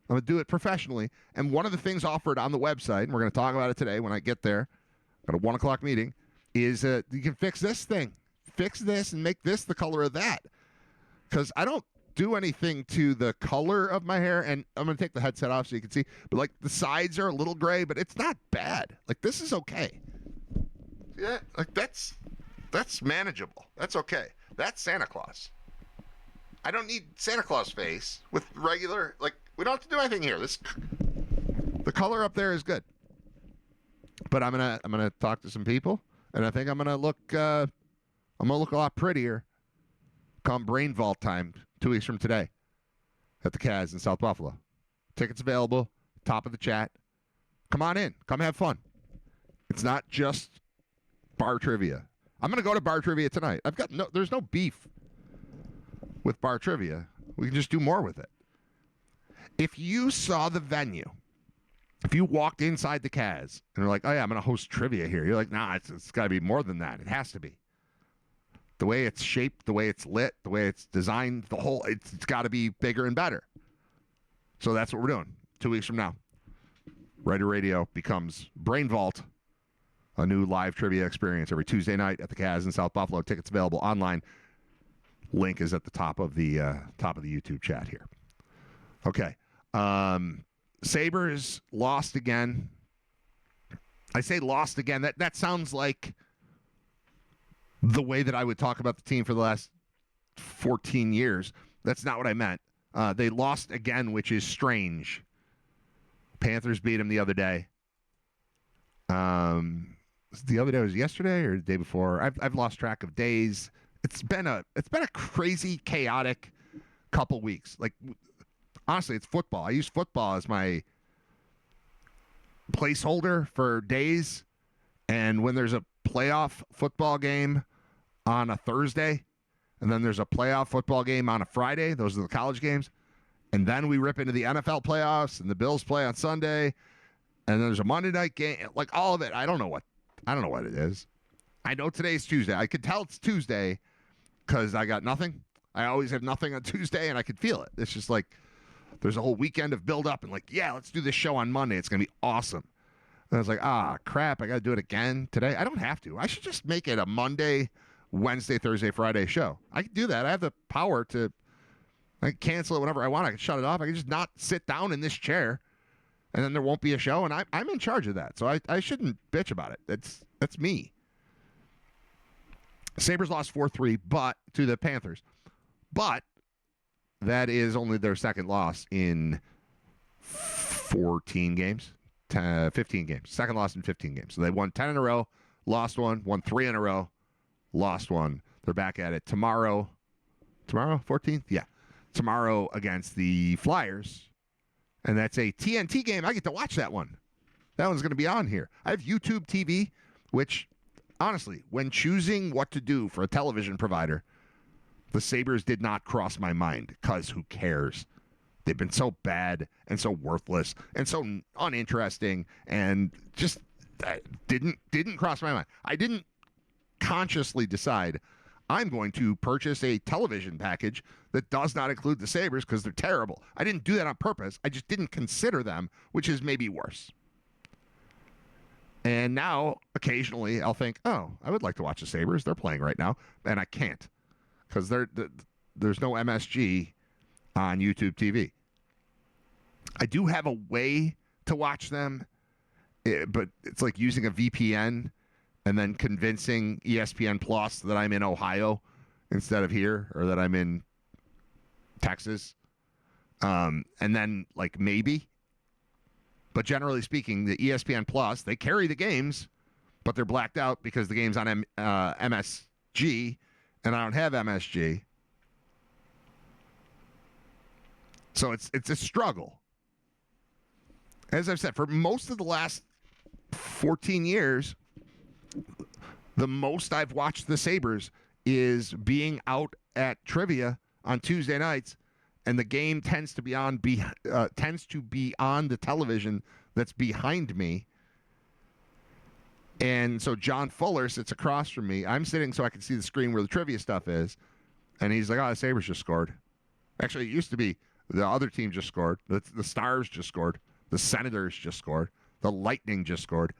gonna do it professionally. And one of the things offered on the website, and we're gonna talk about it today when I get there, got a 1:00 meeting, is you can fix this thing, fix this, and make this the color of that. Because I don't do anything to the color of my hair, and I'm gonna take the headset off so you can see. But like the sides are a little gray, but it's not bad. Like this is okay. Yeah, like that's manageable. That's okay. That's Santa Claus. I don't need Santa Claus face with regular, like, we don't have to do anything here. The color up there is good. But I'm gonna talk to some people, and I think I'm gonna look a lot prettier come Brain Vault time 2 weeks from today at the Kaz in South Buffalo. Tickets available, top of the chat. Come on in. Come have fun. It's not just bar trivia. I'm going to go to bar trivia tonight. There's no beef with bar trivia. We can just do more with it. If you saw the venue, if you walked inside the Kaz and they're like, oh yeah, I'm going to host trivia here. You're like, nah, it's got to be more than that. It has to be. The way it's shaped, the way it's lit, the way it's designed, it's got to be bigger and better. So that's what we're doing 2 weeks from now. Riter Radio becomes Brain Vault, a new live trivia experience every Tuesday night at the Kaz in South Buffalo. Tickets available online. Link is at the top of the YouTube chat here. Okay. Sabres lost again. I say lost again. That sounds like the way that I would talk about the team for the last 14 years. That's not what I meant. They lost again, which is strange. Panthers beat them the other day. The other day was yesterday or the day before. I've lost track of days. It's been a crazy, chaotic couple weeks. Like, honestly, it's football. I use football as my placeholder for days. And when there's a playoff football game on a Thursday, and then there's a playoff football game on a Friday, those are the college games. And then we rip into the NFL playoffs, and the Bills play on Sunday, and then there's a Monday night game. Like, all of it, I don't know what it is. I know today's Tuesday. I could tell it's Tuesday because I got nothing. I always have nothing on Tuesday, and I could feel it. It's just like there's a whole weekend of build-up, and like, yeah, let's do this show on Monday. It's going to be awesome. And I was like, crap, I got to do it again today. I don't have to. I should just make it a Monday, Wednesday, Thursday, Friday show. I can do that. I have the power to cancel it whenever I want. I can shut it off. I can just not sit down in this chair, and then there won't be a show, and I'm in charge of that. So I shouldn't bitch about it. That's me. Sabres lost 4-3 to the Panthers. But that is only their second loss in 15 games. Second loss in 15 games. So they won 10 in a row, lost one, won 3 in a row, lost one. They're back at it tomorrow. Tomorrow, 14th? Yeah. Tomorrow against the Flyers. And that's a TNT game. I get to watch that one. That one's going to be on here. I have YouTube TV, which, honestly, when choosing what to do for a television provider, the Sabres did not cross my mind, because who cares? They've been so bad and so worthless and so uninteresting, and just didn't cross my mind. I didn't consciously decide I'm going to purchase a television package that does not include the Sabres because they're terrible. I didn't do that on purpose. I just didn't consider them, which is maybe worse. And now, occasionally, I'll think, I would like to watch the Sabres. They're playing right now. And I can't because there's no MSG on YouTube TV. I do have a way to watch them, but it's like using a VPN and then convincing ESPN Plus that I'm in Ohio instead of here, or that I'm in Texas. And then, like, maybe But generally speaking, the ESPN Plus, they carry the games, but they're blacked out because the game's on MSG, and I don't have MSG. So it's a struggle. As I've said, for most of the last 14 years, the most I've watched the Sabres is being out at trivia on Tuesday nights, and the game tends to be on the television that's behind me. And so John Fuller sits across from me. I'm sitting so I can see the screen where the trivia stuff is, and he's like, "Oh, the Sabres just scored." Actually, it used to be the other team just scored. The Stars just scored. The Senators just scored. The Lightning just scored.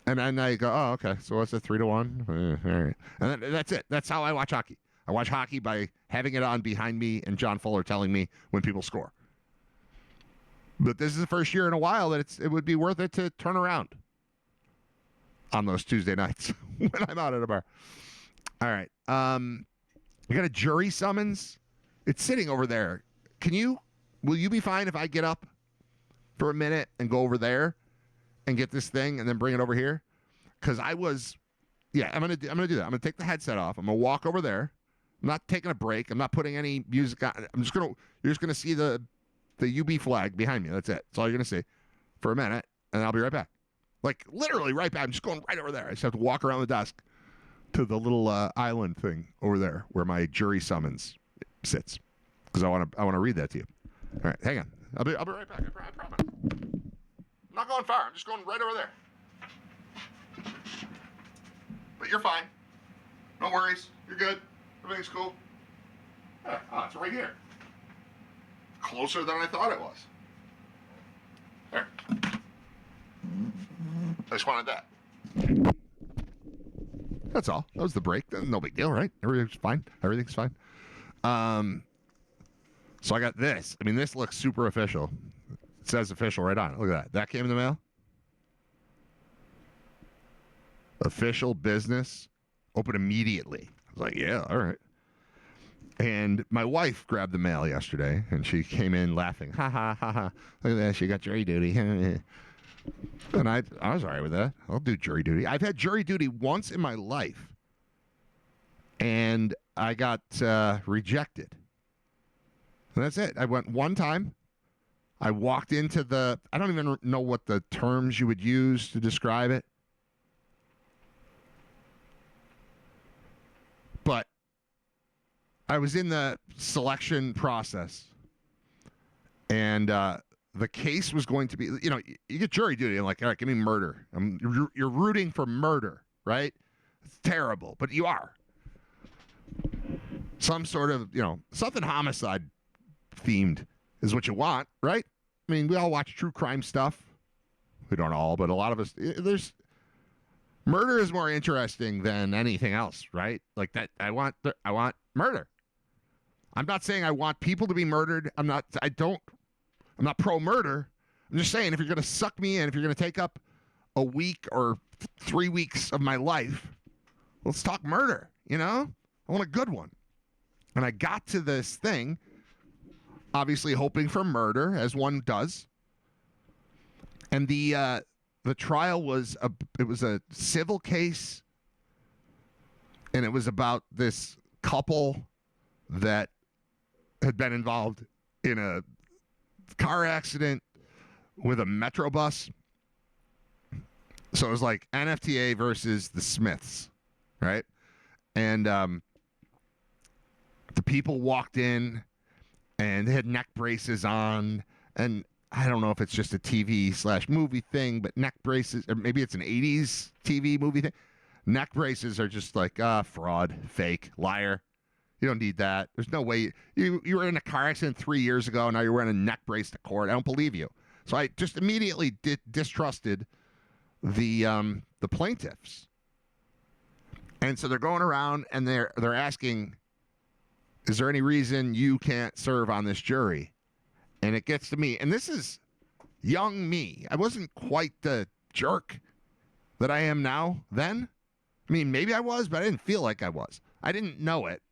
And then I go, "Oh, okay. So what's it, 3-1? All right." And that's it. That's how I watch hockey. I watch hockey by having it on behind me and John Fuller telling me when people score. But this is the first year in a while that it would be worth it to turn around on those Tuesday nights when I'm out at a bar. All right. We got a jury summons. It's sitting over there. Will you be fine if I get up for a minute and go over there and get this thing and then bring it over here? Because I'm gonna do that. I'm gonna take the headset off. I'm gonna walk over there. I'm not taking a break. I'm not putting any music on. You're just gonna see the UB flag behind me. That's it. That's all you're gonna see for a minute, and I'll be right back. Like literally right back. I'm just going right over there. I just have to walk around the desk to the little island thing over there where my jury summons sits, because I want to read that to you. All right, hang on. I'll be right back. I promise. I'm not going far. I'm just going right over there. But you're fine. No worries. You're good. Everything's cool. Oh, it's right here. Closer than I thought it was. There. I just wanted that. That's all. That was the break. No big deal, right? Everything's fine. So I got this. I mean, this looks super official. It says official right on it. Look at that. That came in the mail. Official business. Open immediately. I was like, yeah, all right. And my wife grabbed the mail yesterday, and she came in laughing. Ha, ha, ha, ha. Look at that. She got jury duty. And I was all right with that. I'll do jury duty. I've had jury duty once in my life, and I got rejected. And that's it. I went one time. I walked into I don't even know what the terms you would use to describe it. But I was in the selection process, and the case was going to be, you get jury duty. I'm like, all right, give me murder. You're rooting for murder, right? It's terrible, but you are. Some sort of, something homicide themed is what you want, right? I mean, we all watch true crime stuff. We don't all, but a lot of us, murder is more interesting than anything else, right? Like that, I want murder. I'm not saying I want people to be murdered. I'm not pro-murder. I'm just saying, if you're going to suck me in, if you're going to take up a week or 3 weeks of my life, let's talk murder, I want a good one. And I got to this thing, obviously hoping for murder, as one does. And the trial was a civil case, and it was about this couple that had been involved in a car accident with a Metro bus. So it was like NFTA versus the Smiths, right? And the people walked in, and they had neck braces on, and I don't know if it's just a TV/movie thing, but neck braces, or maybe it's an 80s TV movie thing. Neck braces are just like, fraud, fake, liar. You don't need that. There's no way. You were in a car accident 3 years ago, and now you're wearing a neck brace to court. I don't believe you. So I just immediately distrusted the plaintiffs. And so they're going around, and they're asking, is there any reason you can't serve on this jury? And it gets to me. And this is young me. I wasn't quite the jerk that I am now then. I mean, maybe I was, but I didn't feel like I was. I didn't know it.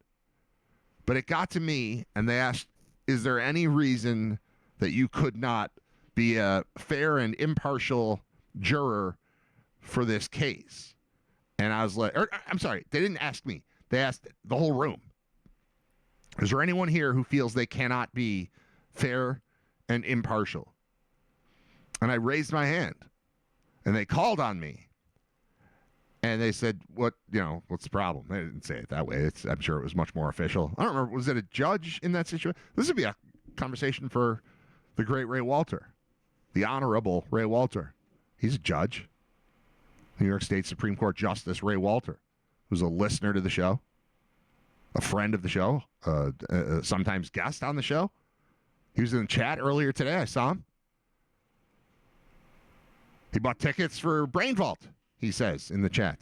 But it got to me, and they asked, is there any reason that you could not be a fair and impartial juror for this case. And I was like, I'm sorry, they didn't ask me. They asked the whole room. Is there anyone here who feels they cannot be fair and impartial? And I raised my hand. And they called on me. And they said, what's the problem? They didn't say it that way. I'm sure it was much more official. I don't remember. Was it a judge in that situation? This would be a conversation for the great Ray Walter, the Honorable Ray Walter. He's a judge. New York State Supreme Court Justice Ray Walter, who's a listener to the show, a friend of the show, sometimes guest on the show. He was in the chat earlier today. I saw him. He bought tickets for Brain Vault, he says in the chat.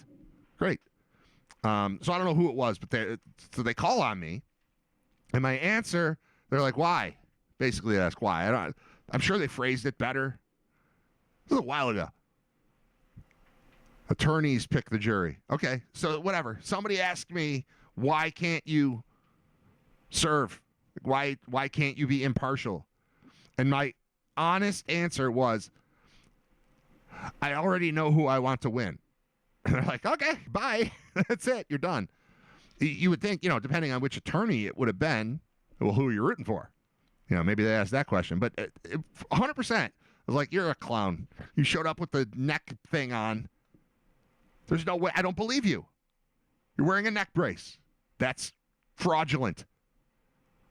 Great. So I don't know who it was, but they call on me, and my answer, they're like, why? Basically, they ask why. I'm sure they phrased it better. This was a while ago. Attorneys pick the jury. Okay, so whatever. Somebody asked me, why can't you serve? Why can't you be impartial? And my honest answer was, I already know who I want to win. And they're like, okay, bye. That's it. You're done. You would think, depending on which attorney it would have been, well, who are you rooting for? Maybe they asked that question. But 100%, I was like, you're a clown. You showed up with the neck thing on. There's no way. I don't believe you. You're wearing a neck brace. That's fraudulent.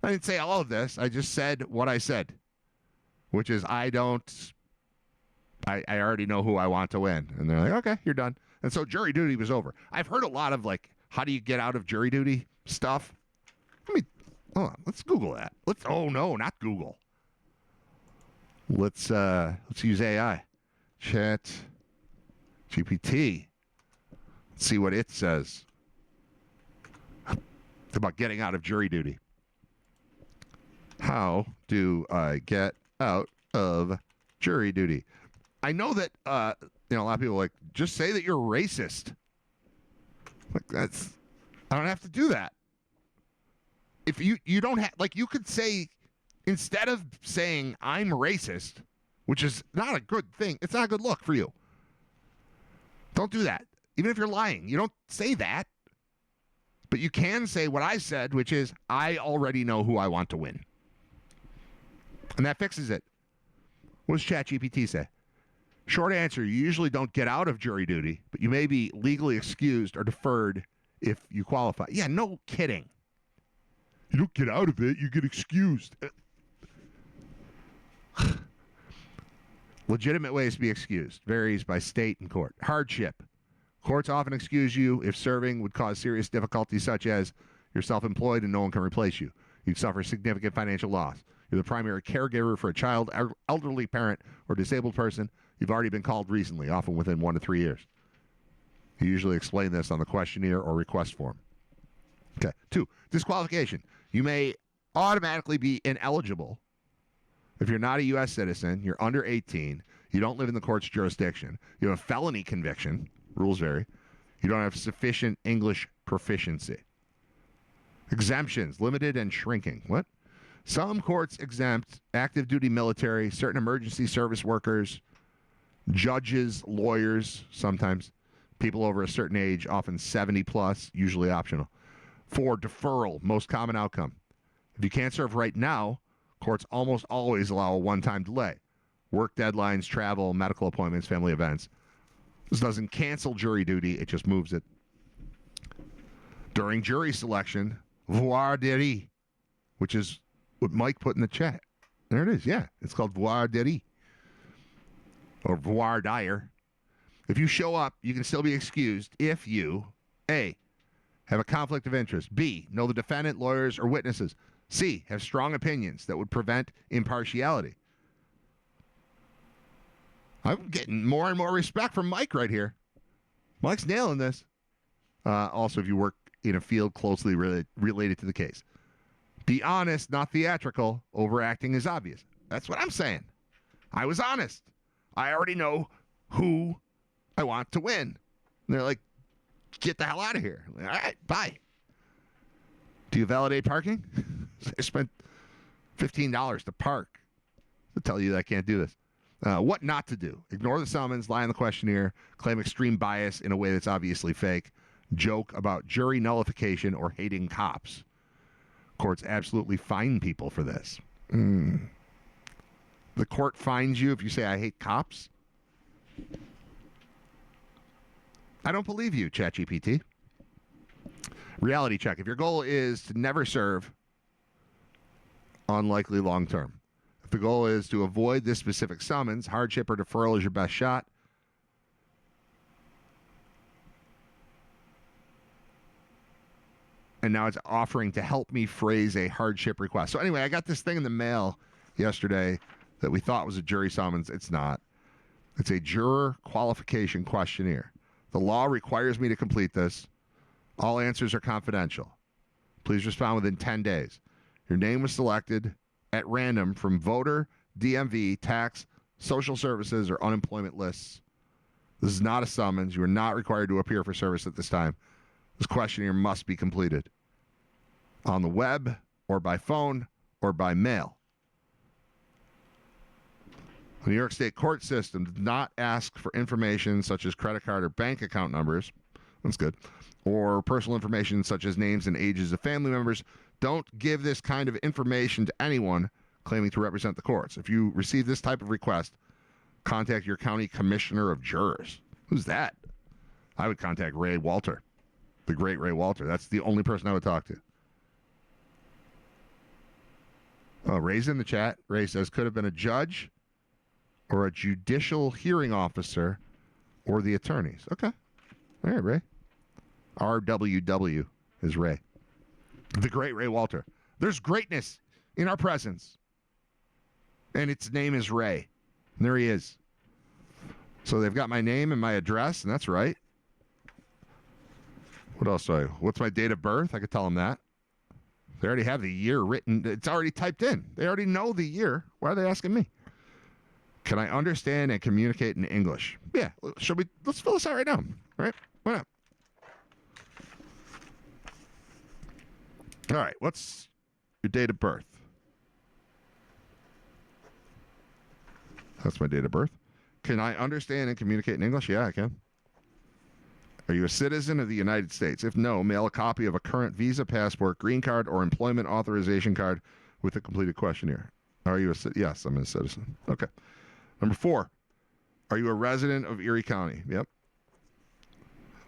I didn't say all of this. I just said what I said, which is I already know who I want to win. And they're like, okay, you're done. And so jury duty was over. I've heard a lot of how do you get out of jury duty stuff? Hold on. Let's Google that. Oh no, not Google. Let's use AI. Chat GPT. Let's see what it says. It's about getting out of jury duty. How do I get out of jury duty? I know that a lot of people just say that you're racist. I don't have to do that. If you don't have you could say, instead of saying I'm racist, which is not a good thing, it's not a good look for you. Don't do that. Even if you're lying, you don't say that. But you can say what I said, which is I already know who I want to win. And that fixes it. What does ChatGPT say? Short answer, you usually don't get out of jury duty, but you may be legally excused or deferred if you qualify. Yeah, no kidding. You don't get out of it, you get excused. Legitimate ways to be excused. Varies by state and court. Hardship. Courts often excuse you if serving would cause serious difficulties, such as you're self-employed and no one can replace you. You'd suffer significant financial loss. You're the primary caregiver for a child, elderly parent, or disabled person. You've already been called recently, often within 1 to 3 years. You usually explain this on the questionnaire or request form. Okay. 2, disqualification. You may automatically be ineligible if you're not a U.S. citizen, you're under 18, you don't live in the court's jurisdiction, you have a felony conviction, rules vary, you don't have sufficient English proficiency. Exemptions, limited and shrinking. What? Some courts exempt active duty military, certain emergency service workers, judges, lawyers, sometimes people over a certain age, often 70 plus, usually optional. 4, deferral, most common outcome. If you can't serve right now, courts almost always allow a one-time delay. Work deadlines, travel, medical appointments, family events. This doesn't cancel jury duty, it just moves it. During jury selection, voir dire, which is what Mike put in the chat. There it is, yeah. It's called voir dire. Or voir dire. If you show up, you can still be excused if you, A, have a conflict of interest, B, know the defendant, lawyers, or witnesses, C, have strong opinions that would prevent impartiality. I'm getting more and more respect from Mike right here. Mike's nailing this. Also, if you work in a field closely related to the case. Be honest, not theatrical. Overacting is obvious. That's what I'm saying. I was honest. I already know who I want to win. And they're like, get the hell out of here. Like, all right, bye. Do you validate parking? I spent $15 to park. To tell you that I can't do this. What not to do. Ignore the summons, lie on the questionnaire, claim extreme bias in a way that's obviously fake, joke about jury nullification or hating cops. Courts absolutely fine people for this. The court fines you if you say, I hate cops? I don't believe you, ChatGPT. Reality check. If your goal is to never serve, unlikely long term. If the goal is to avoid this specific summons, hardship or deferral is your best shot. And now it's offering to help me phrase a hardship request. So anyway, I got this thing in the mail yesterday that we thought was a jury summons. It's not. It's a juror qualification questionnaire. The law requires me to complete this. All answers are confidential. Please respond within 10 days. Your name was selected at random from voter, DMV, tax, social services, or unemployment lists. This is not a summons. You are not required to appear for service at this time. This questionnaire must be completed on the web or by phone or by mail. The New York State court system does not ask for information such as credit card or bank account numbers. That's good. Or personal information such as names and ages of family members. Don't give this kind of information to anyone claiming to represent the courts. If you receive this type of request, contact your county commissioner of jurors. Who's that? I would contact Ray Walter, the great Ray Walter. That's the only person I would talk to. Oh, Ray's in the chat. Ray says, could have been a judge or a judicial hearing officer or the attorneys. Okay. All right, Ray. RWW is Ray. The great Ray Walter. There's greatness in our presence. And its name is Ray. And there he is. So they've got my name and my address, and that's right. What else do I... What's my date of birth? I could tell them that. They already have the year written. It's already typed in. They already know the year. Why are they asking me? Can I understand and communicate in English? Yeah. Let's fill this out right now. Right? Why not? All right. What's your date of birth? That's my date of birth. Can I understand and communicate in English? Yeah, I can. Are you a citizen of the United States? If no, mail a copy of a current visa, passport, green card, or employment authorization card with a completed questionnaire. Are you a citizen? Yes, I'm a citizen. Okay. Number 4. Are you a resident of Erie County? Yep.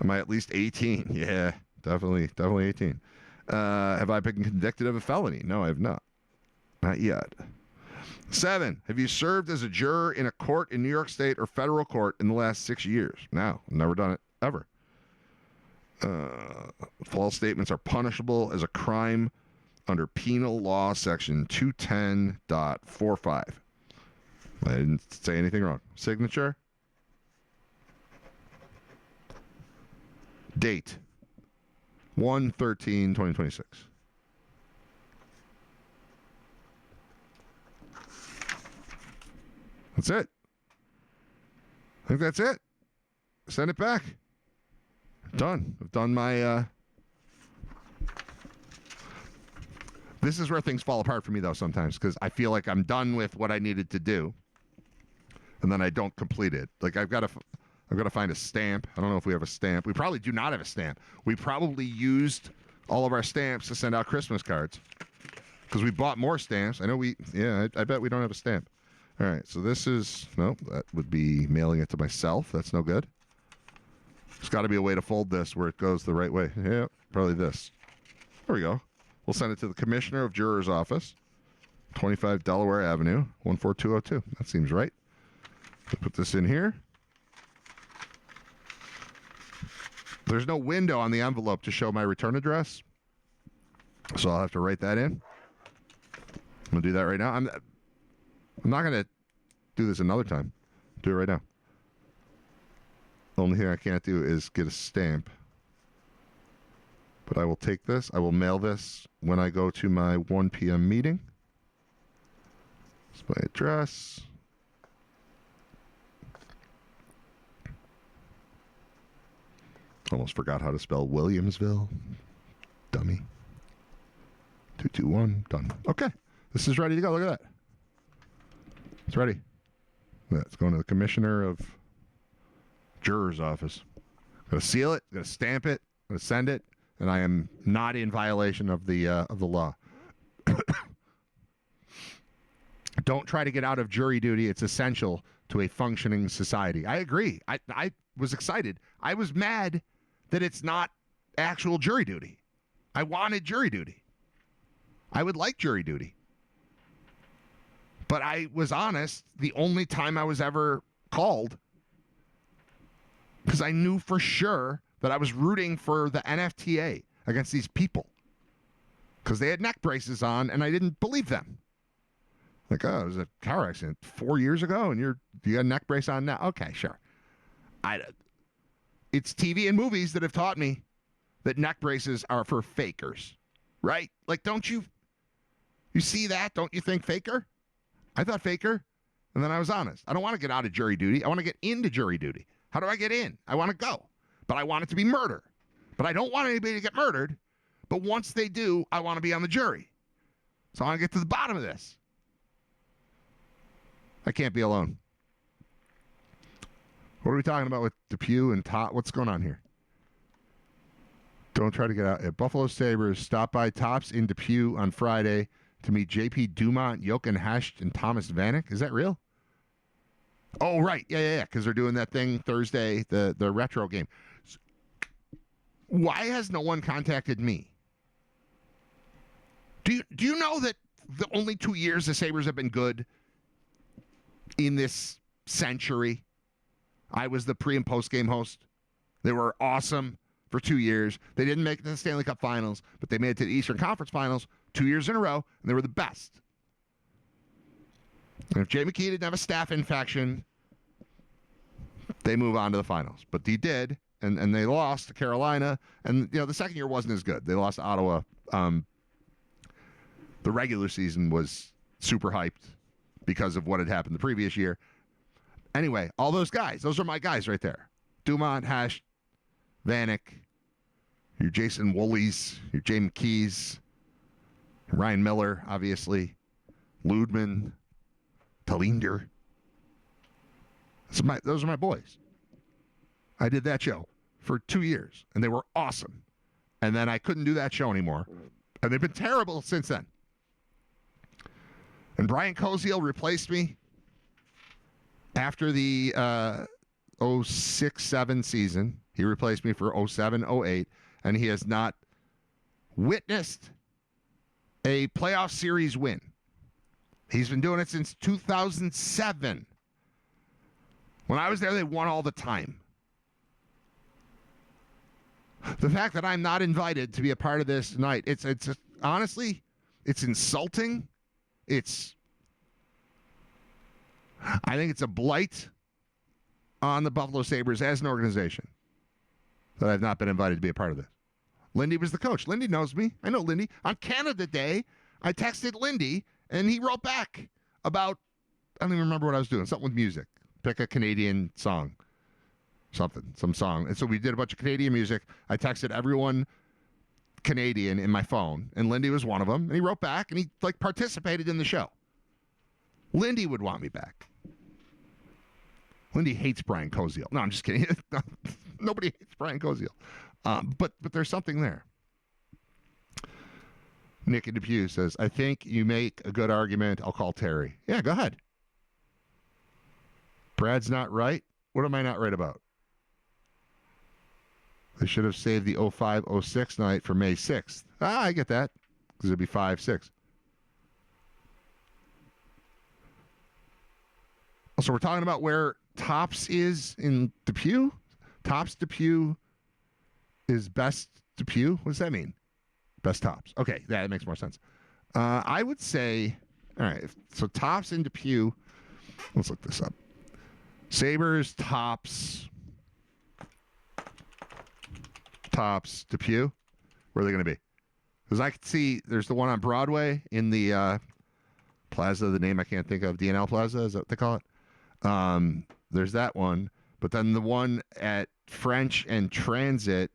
Am I at least 18? Yeah, definitely 18. Have I been convicted of a felony? No, I have not. Not yet. 7. Have you served as a juror in a court in New York State or federal court in the last 6 years? No, never done it, ever. False statements are punishable as a crime under Penal Law Section 210.45. I didn't say anything wrong. Signature. Date. 1/13/2026. That's it. I think that's it. Send it back. Done. I've done my... This is where things fall apart for me, though, sometimes, because I feel like I'm done with what I needed to do, and then I don't complete it. Like, I've got to find a stamp. I don't know if we have a stamp. We probably do not have a stamp. We probably used all of our stamps to send out Christmas cards, because we bought more stamps. I know I bet we don't have a stamp. All right, so this is... Nope, that would be mailing it to myself. That's no good. There's got to be a way to fold this where it goes the right way. Yeah, probably this. There we go. We'll send it to the Commissioner of Jurors Office, 25 Delaware Avenue, 14202. That seems right. We'll put this in here. There's no window on the envelope to show my return address, so I'll have to write that in. I'm going to do that right now. I'm not going to do this another time. Do it right now. The only thing I can't do is get a stamp. But I will take this. I will mail this when I go to my 1 p.m. meeting. It's my address. Almost forgot how to spell Williamsville. Dummy. 221. Done. Okay. This is ready to go. Look at that. It's ready. It's going to the commissioner of juror's office. Got to seal it. Got to stamp it. Got to send it. And I am not in violation of the law. Don't try to get out of jury duty. It's essential to a functioning society. I agree. I was excited. I was mad that it's not actual jury duty. I wanted jury duty. I would like jury duty. But I was honest, the only time I was ever called, because I knew for sure that I was rooting for the NFTA against these people. Because they had neck braces on, and I didn't believe them. Like, oh, it was a car accident 4 years ago, and you got a neck brace on now? Okay, sure. It's TV and movies that have taught me that neck braces are for fakers, right? Like, don't you see that? Don't you think faker? I thought faker, and then I was honest. I don't want to get out of jury duty. I want to get into jury duty. How do I get in? I want to go, but I want it to be murder. But I don't want anybody to get murdered, but once they do, I want to be on the jury. So I want to get to the bottom of this. I can't be alone. What are we talking about with Depew and Top? What's going on here? Don't try to get out. Buffalo Sabres stop by Tops in Depew on Friday to meet J.P. Dumont, Jochen Hecht, and Thomas Vanek. Is that real? Oh, right. Yeah. Because they're doing that thing Thursday, the retro game. Why has no one contacted me? Do you know that the only 2 years the Sabres have been good in this century? I was the pre- and post-game host. They were awesome for 2 years. They didn't make it to the Stanley Cup Finals, but they made it to the Eastern Conference Finals 2 years in a row, and they were the best. And if Jay McKee didn't have a staph infection, they move on to the finals. But he did, and they lost to Carolina. And, the second year wasn't as good. They lost to Ottawa. The regular season was super hyped because of what had happened the previous year. Anyway, all those guys, those are my guys right there. Dumont, Hash, Vanek, your Jason Wooleys, your Jay McKees, Ryan Miller, obviously, Ludman, Talinder. Those are my boys. I did that show for 2 years, and they were awesome. And then I couldn't do that show anymore, and they've been terrible since then. And Brian Koziel replaced me after the 06-07 season. He replaced me for 07-08, and he has not witnessed a playoff series win. He's been doing it since 2007. When I was there, they won all the time. The fact that I'm not invited to be a part of this tonight, it's honestly, it's insulting. I think it's a blight on the Buffalo Sabres as an organization that I've not been invited to be a part of this. Lindy was the coach. Lindy knows me. I know Lindy. On Canada Day, I texted Lindy, and he wrote back about, I don't even remember what I was doing, something with music. Pick a Canadian song. Some song. And so we did a bunch of Canadian music. I texted everyone Canadian in my phone, and Lindy was one of them. And he wrote back, and he participated in the show. Lindy would want me back. Lindy hates Brian Koziel. No, I'm just kidding. Nobody hates Brian Koziel. But there's something there. Nick in Depew says, I think you make a good argument. I'll call Terry. Yeah, go ahead. Brad's not right. What am I not right about? They should have saved the 05-06 night for May 6th. I get that. Because it'd be 5-6. So we're talking about where Tops is in Depew? Tops Depew is best Depew? What does that mean? Best Tops. Okay, that makes more sense. I would say, all right, so Tops in Depew. Let's look this up. Sabres, Tops, Depew. Where are they going to be? Because I could see there's the one on Broadway in the plaza, the name I can't think of, DNL Plaza, is that what they call it? There's that one. But then the one at French and Transit,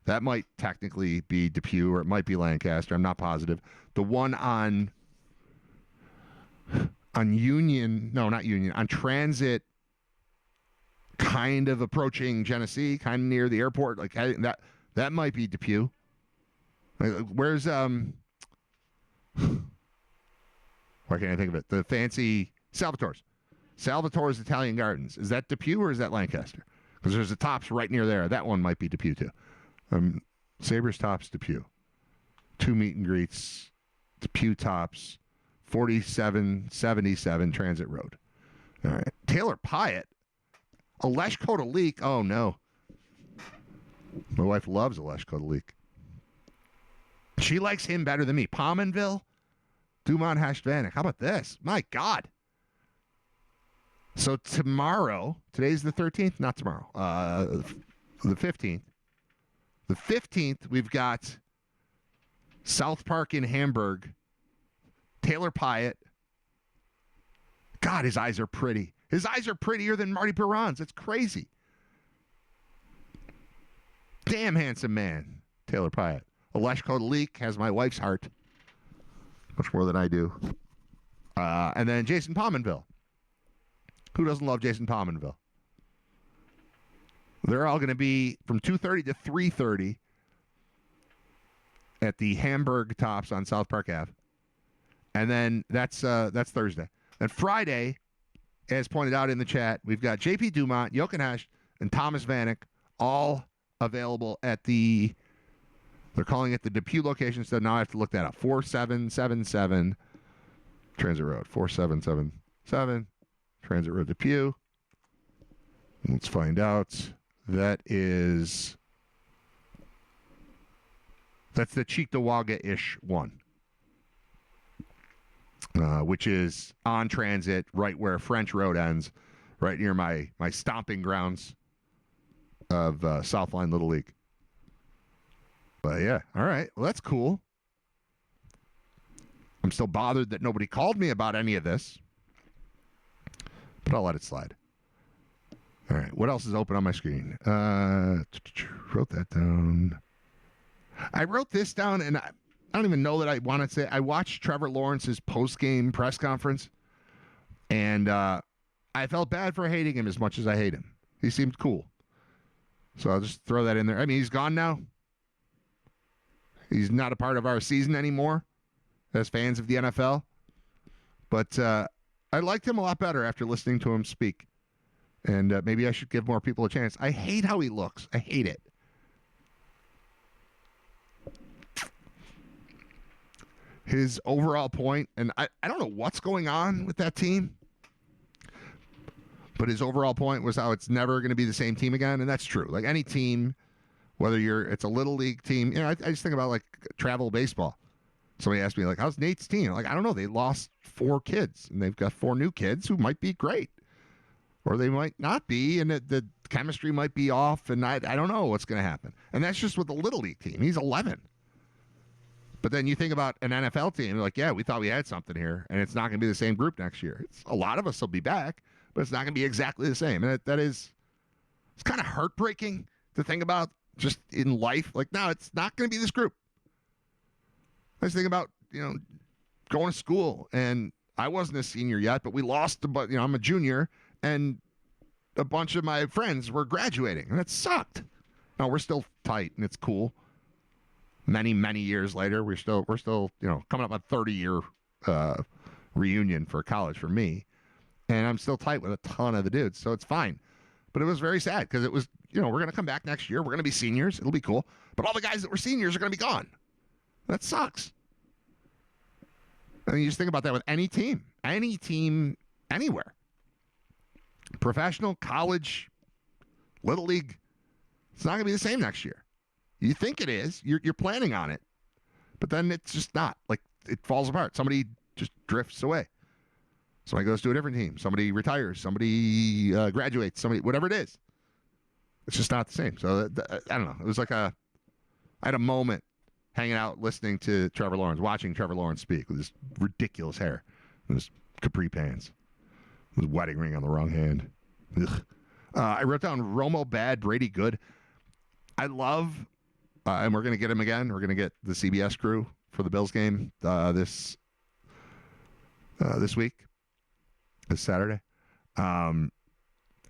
that might technically be Depew, or it might be Lancaster. I'm not positive. The one on on Union, no, not Union, on Transit, kind of approaching Genesee, kind of near the airport. Like that might be Depew. Like, where's why can't I think of it? The fancy Salvatore's Italian Gardens. Is that Depew or is that Lancaster? Because there's a Tops right near there. That one might be Depew too. Sabres Tops, Depew. 2 meet and greets. Depew Tops. 4777 Transit Road. All right. Taylor Pyatt. Alesh Kodalik. Oh, no. My wife loves Alesh Kodalik. She likes him better than me. Pominville. Dumont Hashtvanek. How about this? My God. So tomorrow, today's the 13th? Not tomorrow. The 15th. The 15th, we've got South Park in Hamburg. Taylor Pyatt. God, his eyes are pretty. His eyes are prettier than Marty Perron's. It's crazy. Damn handsome man, Taylor Pyatt. Alesh Kodalik has my wife's heart. Much more than I do. And then Jason Pominville. Who doesn't love Jason Pominville? They're all going to be from 2:30 to 3:30 at the Hamburg Tops on South Park Ave. And then that's Thursday. Then Friday, as pointed out in the chat, we've got J.P. Dumont, Jochen Hecht, and Thomas Vanek all available at the, they're calling it the Depew location, so now I have to look that up. 4777 Transit Road. 4777 Transit Road, Depew. Let's find out. That's the Cheektowaga-ish one. Which is on Transit, right where French Road ends, right near my stomping grounds of Southline Little League. But yeah, all right. Well, that's cool. I'm still bothered that nobody called me about any of this, but I'll let it slide. All right. What else is open on my screen? Wrote that down. I wrote this down, and I don't even know that I want to say. I watched Trevor Lawrence's post-game press conference, and I felt bad for hating him as much as I hate him. He seemed cool. So I'll just throw that in there. I mean, he's gone now. He's not a part of our season anymore as fans of the NFL. But I liked him a lot better after listening to him speak. And maybe I should give more people a chance. I hate how he looks. I hate it. His overall point, and I don't know what's going on with that team, but his overall point was how it's never going to be the same team again, and that's true. Like any team, whether it's a little league team, I just think about like travel baseball. Somebody asked me like, "How's Nate's team?" Like, I don't know. They lost 4 kids, and they've got 4 new kids who might be great, or they might not be, and the chemistry might be off, and I don't know what's going to happen. And that's just with the little league team. He's 11. But then you think about an NFL team, like, yeah, we thought we had something here, and it's not going to be the same group next year. A lot of us will be back, but it's not going to be exactly the same. And it's kind of heartbreaking to think about just in life. Like, no, it's not going to be this group. I just think about, going to school, and I wasn't a senior yet, but we lost, I'm a junior, and a bunch of my friends were graduating, and it sucked. No, we're still tight, and it's cool. Many, many years later, we're still coming up on 30-year reunion for college for me, and I'm still tight with a ton of the dudes, so it's fine. But it was very sad because it was, we're going to come back next year. We're going to be seniors. It'll be cool. But all the guys that were seniors are going to be gone. That sucks. I mean, you just think about that with any team, anywhere. Professional, college, little league. It's not going to be the same next year. You think it is. You're planning on it. But then it's just not. Like, it falls apart. Somebody just drifts away. Somebody goes to a different team. Somebody retires. Somebody graduates. Whatever it is. It's just not the same. So, I don't know. It was like I had a moment hanging out listening to Trevor Lawrence, watching Trevor Lawrence speak with his ridiculous hair and his capri pants. His wedding ring on the wrong hand. Ugh. I wrote down Romo bad, Brady good. I love... and we're going to get him again. We're going to get the CBS crew for the Bills game this week. this Saturday. And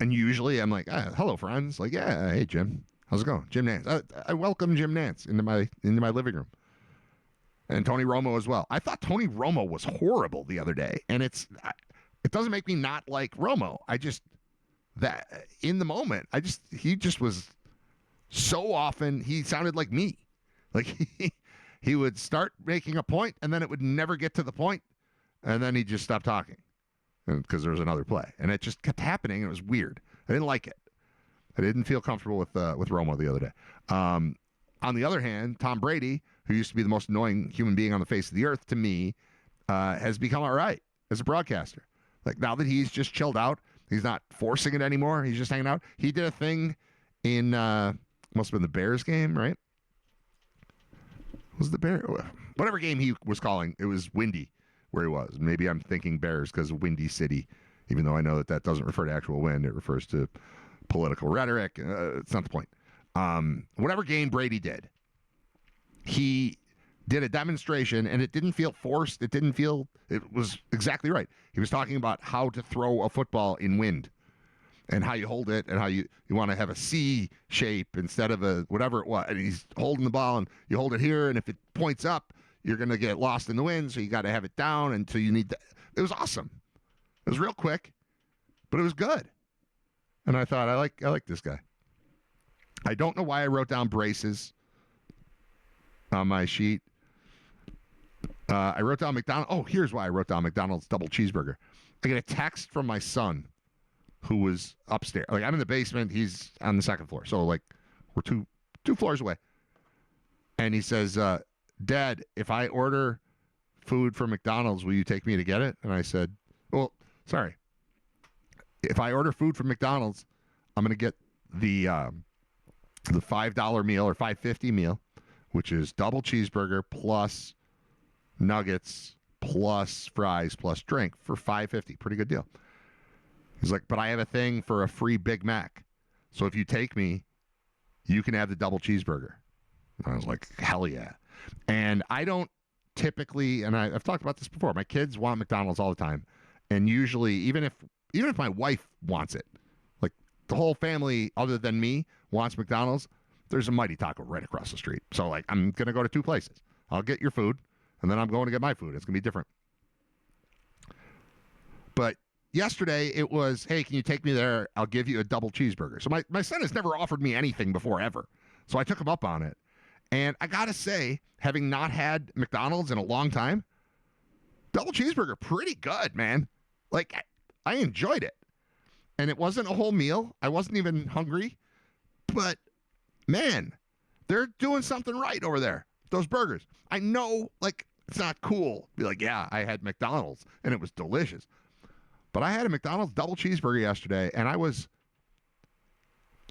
usually I'm like, hello, friends. Like, yeah, hey, Jim. How's it going? Jim Nance. I welcome Jim Nance into my living room. And Tony Romo as well. I thought Tony Romo was horrible the other day. And it doesn't make me not like Romo. That in the moment, he just was so often, he sounded like me. Like he would start making a point and then it would never get to the point. And then he'd just stop talking because there was another play. And it just kept happening. And it was weird. I didn't like it. I didn't feel comfortable with Romo the other day. On the other hand, Tom Brady, who used to be the most annoying human being on the face of the earth to me, has become all right as a broadcaster. Like now that he's just chilled out, he's not forcing it anymore. He's just hanging out. He did a thing in must have been the Bears game, right? Was the Bears? Whatever game he was calling, it was windy where he was. Maybe I'm thinking Bears because of Windy City, even though I know that doesn't refer to actual wind. It refers to political rhetoric. It's not the point. Whatever game Brady did, he did a demonstration, and it didn't feel forced. It was exactly right. He was talking about how to throw a football in wind and how you hold it and how you want to have a C shape instead of a whatever it was. And he's holding the ball, and you hold it here, and if it points up, you're going to get lost in the wind, so you got to have it down, and so you need to. It was awesome. It was real quick, but it was good. And I thought, I like this guy. I don't know why I wrote down braces on my sheet. I wrote down McDonald's. Oh, here's why I wrote down McDonald's double cheeseburger. I get a text from my son who was upstairs. Like, I'm in the basement. He's on the second floor. So, like, we're two floors away. And he says, Dad, if I order food from McDonald's, will you take me to get it? And I said, well, sorry. If I order food from McDonald's, I'm going to get the $5 meal or $5.50 meal, which is double cheeseburger plus nuggets plus fries plus drink for $5.50. Pretty good deal. He's like, but I have a thing for a free Big Mac. So if you take me, you can have the double cheeseburger. And I was like, hell yeah. And I don't typically, and I've talked about this before, my kids want McDonald's all the time. And usually, even if my wife wants it, like the whole family other than me wants McDonald's, there's a Mighty Taco right across the street. So like, I'm going to go to two places. I'll get your food, and then I'm going to get my food. It's going to be different. But yesterday it was, hey, can you take me there? I'll give you a double cheeseburger. So my son has never offered me anything before ever. So I took him up on it. And I got to say, having not had McDonald's in a long time, double cheeseburger, pretty good, man. Like, I enjoyed it. And it wasn't a whole meal. I wasn't even hungry. But, man, they're doing something right over there. Those burgers. I know, like, it's not cool. Be like, yeah, I had McDonald's, and it was delicious. But I had a McDonald's double cheeseburger yesterday, and I was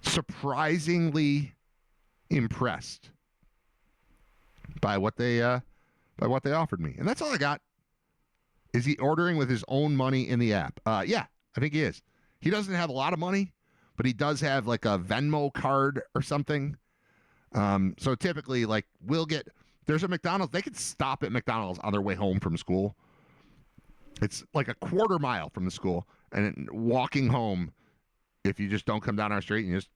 surprisingly impressed by what they offered me. And that's all I got. Is he ordering with his own money in the app? Yeah, I think he is. He doesn't have a lot of money, but he does have like a Venmo card or something. So typically, like, there's a McDonald's. They could stop at McDonald's on their way home from school. It's like a quarter mile from the school. And walking home, if you just don't come down our street and you just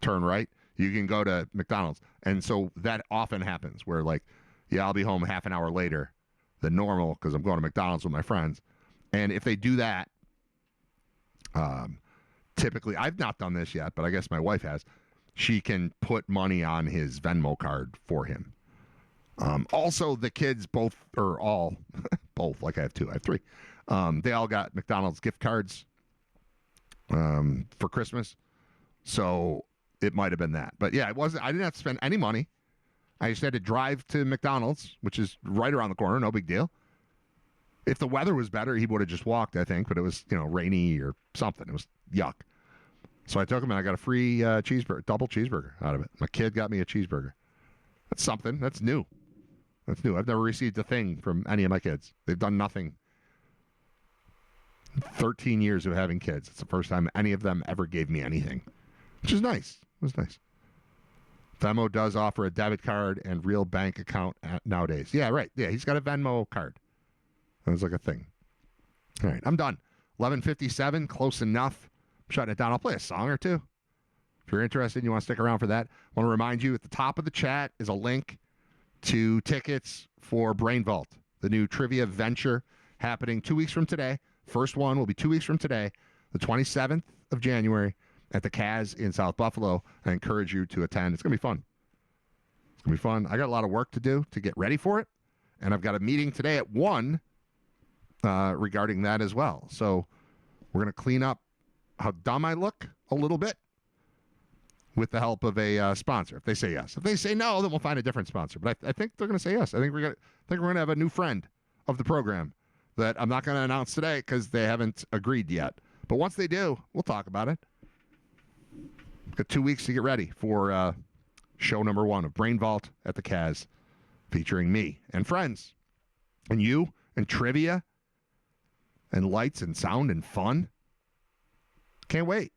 turn right, you can go to McDonald's. And so that often happens where, like, yeah, I'll be home half an hour later than normal because I'm going to McDonald's with my friends. And if they do that, typically, I've not done this yet, but I guess my wife has, she can put money on his Venmo card for him. Also, the kids both, like I have two, I have three. They all got McDonald's gift cards for Christmas. So it might have been that. But yeah, I didn't have to spend any money. I just had to drive to McDonald's, which is right around the corner. No big deal. If the weather was better, he would have just walked, I think. But it was, rainy or something. It was yuck. So I took him and I got a free double cheeseburger out of it. My kid got me a cheeseburger. That's something. That's new. I've never received a thing from any of my kids. They've done nothing. 13 years of having kids. It's the first time any of them ever gave me anything, which is nice. It was nice. Venmo does offer a debit card and real bank account nowadays. Yeah, right. Yeah, he's got a Venmo card. That was like a thing. All right, I'm done. 11:57, close enough. I'm shutting it down. I'll play a song or two. If you're interested and you want to stick around for that, I want to remind you at the top of the chat is a link to tickets for Brain Vault, the new trivia venture happening 2 weeks from today. First one will be 2 weeks from today, the 27th of January at the Kaz in South Buffalo. I encourage you to attend. It's going to be fun. It's going to be fun. I got a lot of work to do to get ready for it, and I've got a meeting today at 1 regarding that as well. So we're going to clean up how dumb I look a little bit with the help of a sponsor, if they say yes. If they say no, then we'll find a different sponsor. But I think they're going to say yes. I think we're going to have a new friend of the program that I'm not going to announce today because they haven't agreed yet. But once they do, we'll talk about it. Got 2 weeks to get ready for show number 1 of Brain Vault at the Kaz, featuring me and friends and you and trivia and lights and sound and fun. Can't wait.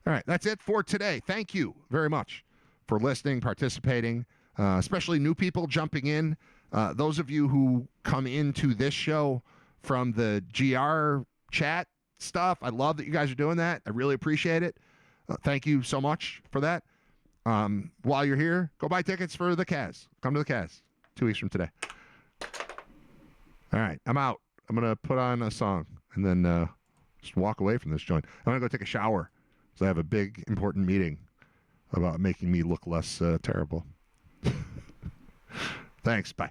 All right, that's it for today. Thank you very much for listening, participating, especially new people jumping in. Those of you who come into this show from the GR chat stuff, I love that you guys are doing that. I really appreciate it. Thank you so much for that. While you're here, go buy tickets for the Kaz. Come to the Kaz 2 weeks from today. All right, I'm out. I'm going to put on a song and then just walk away from this joint. I'm going to go take a shower. So I have a big, important meeting about making me look less terrible. Thanks. Bye.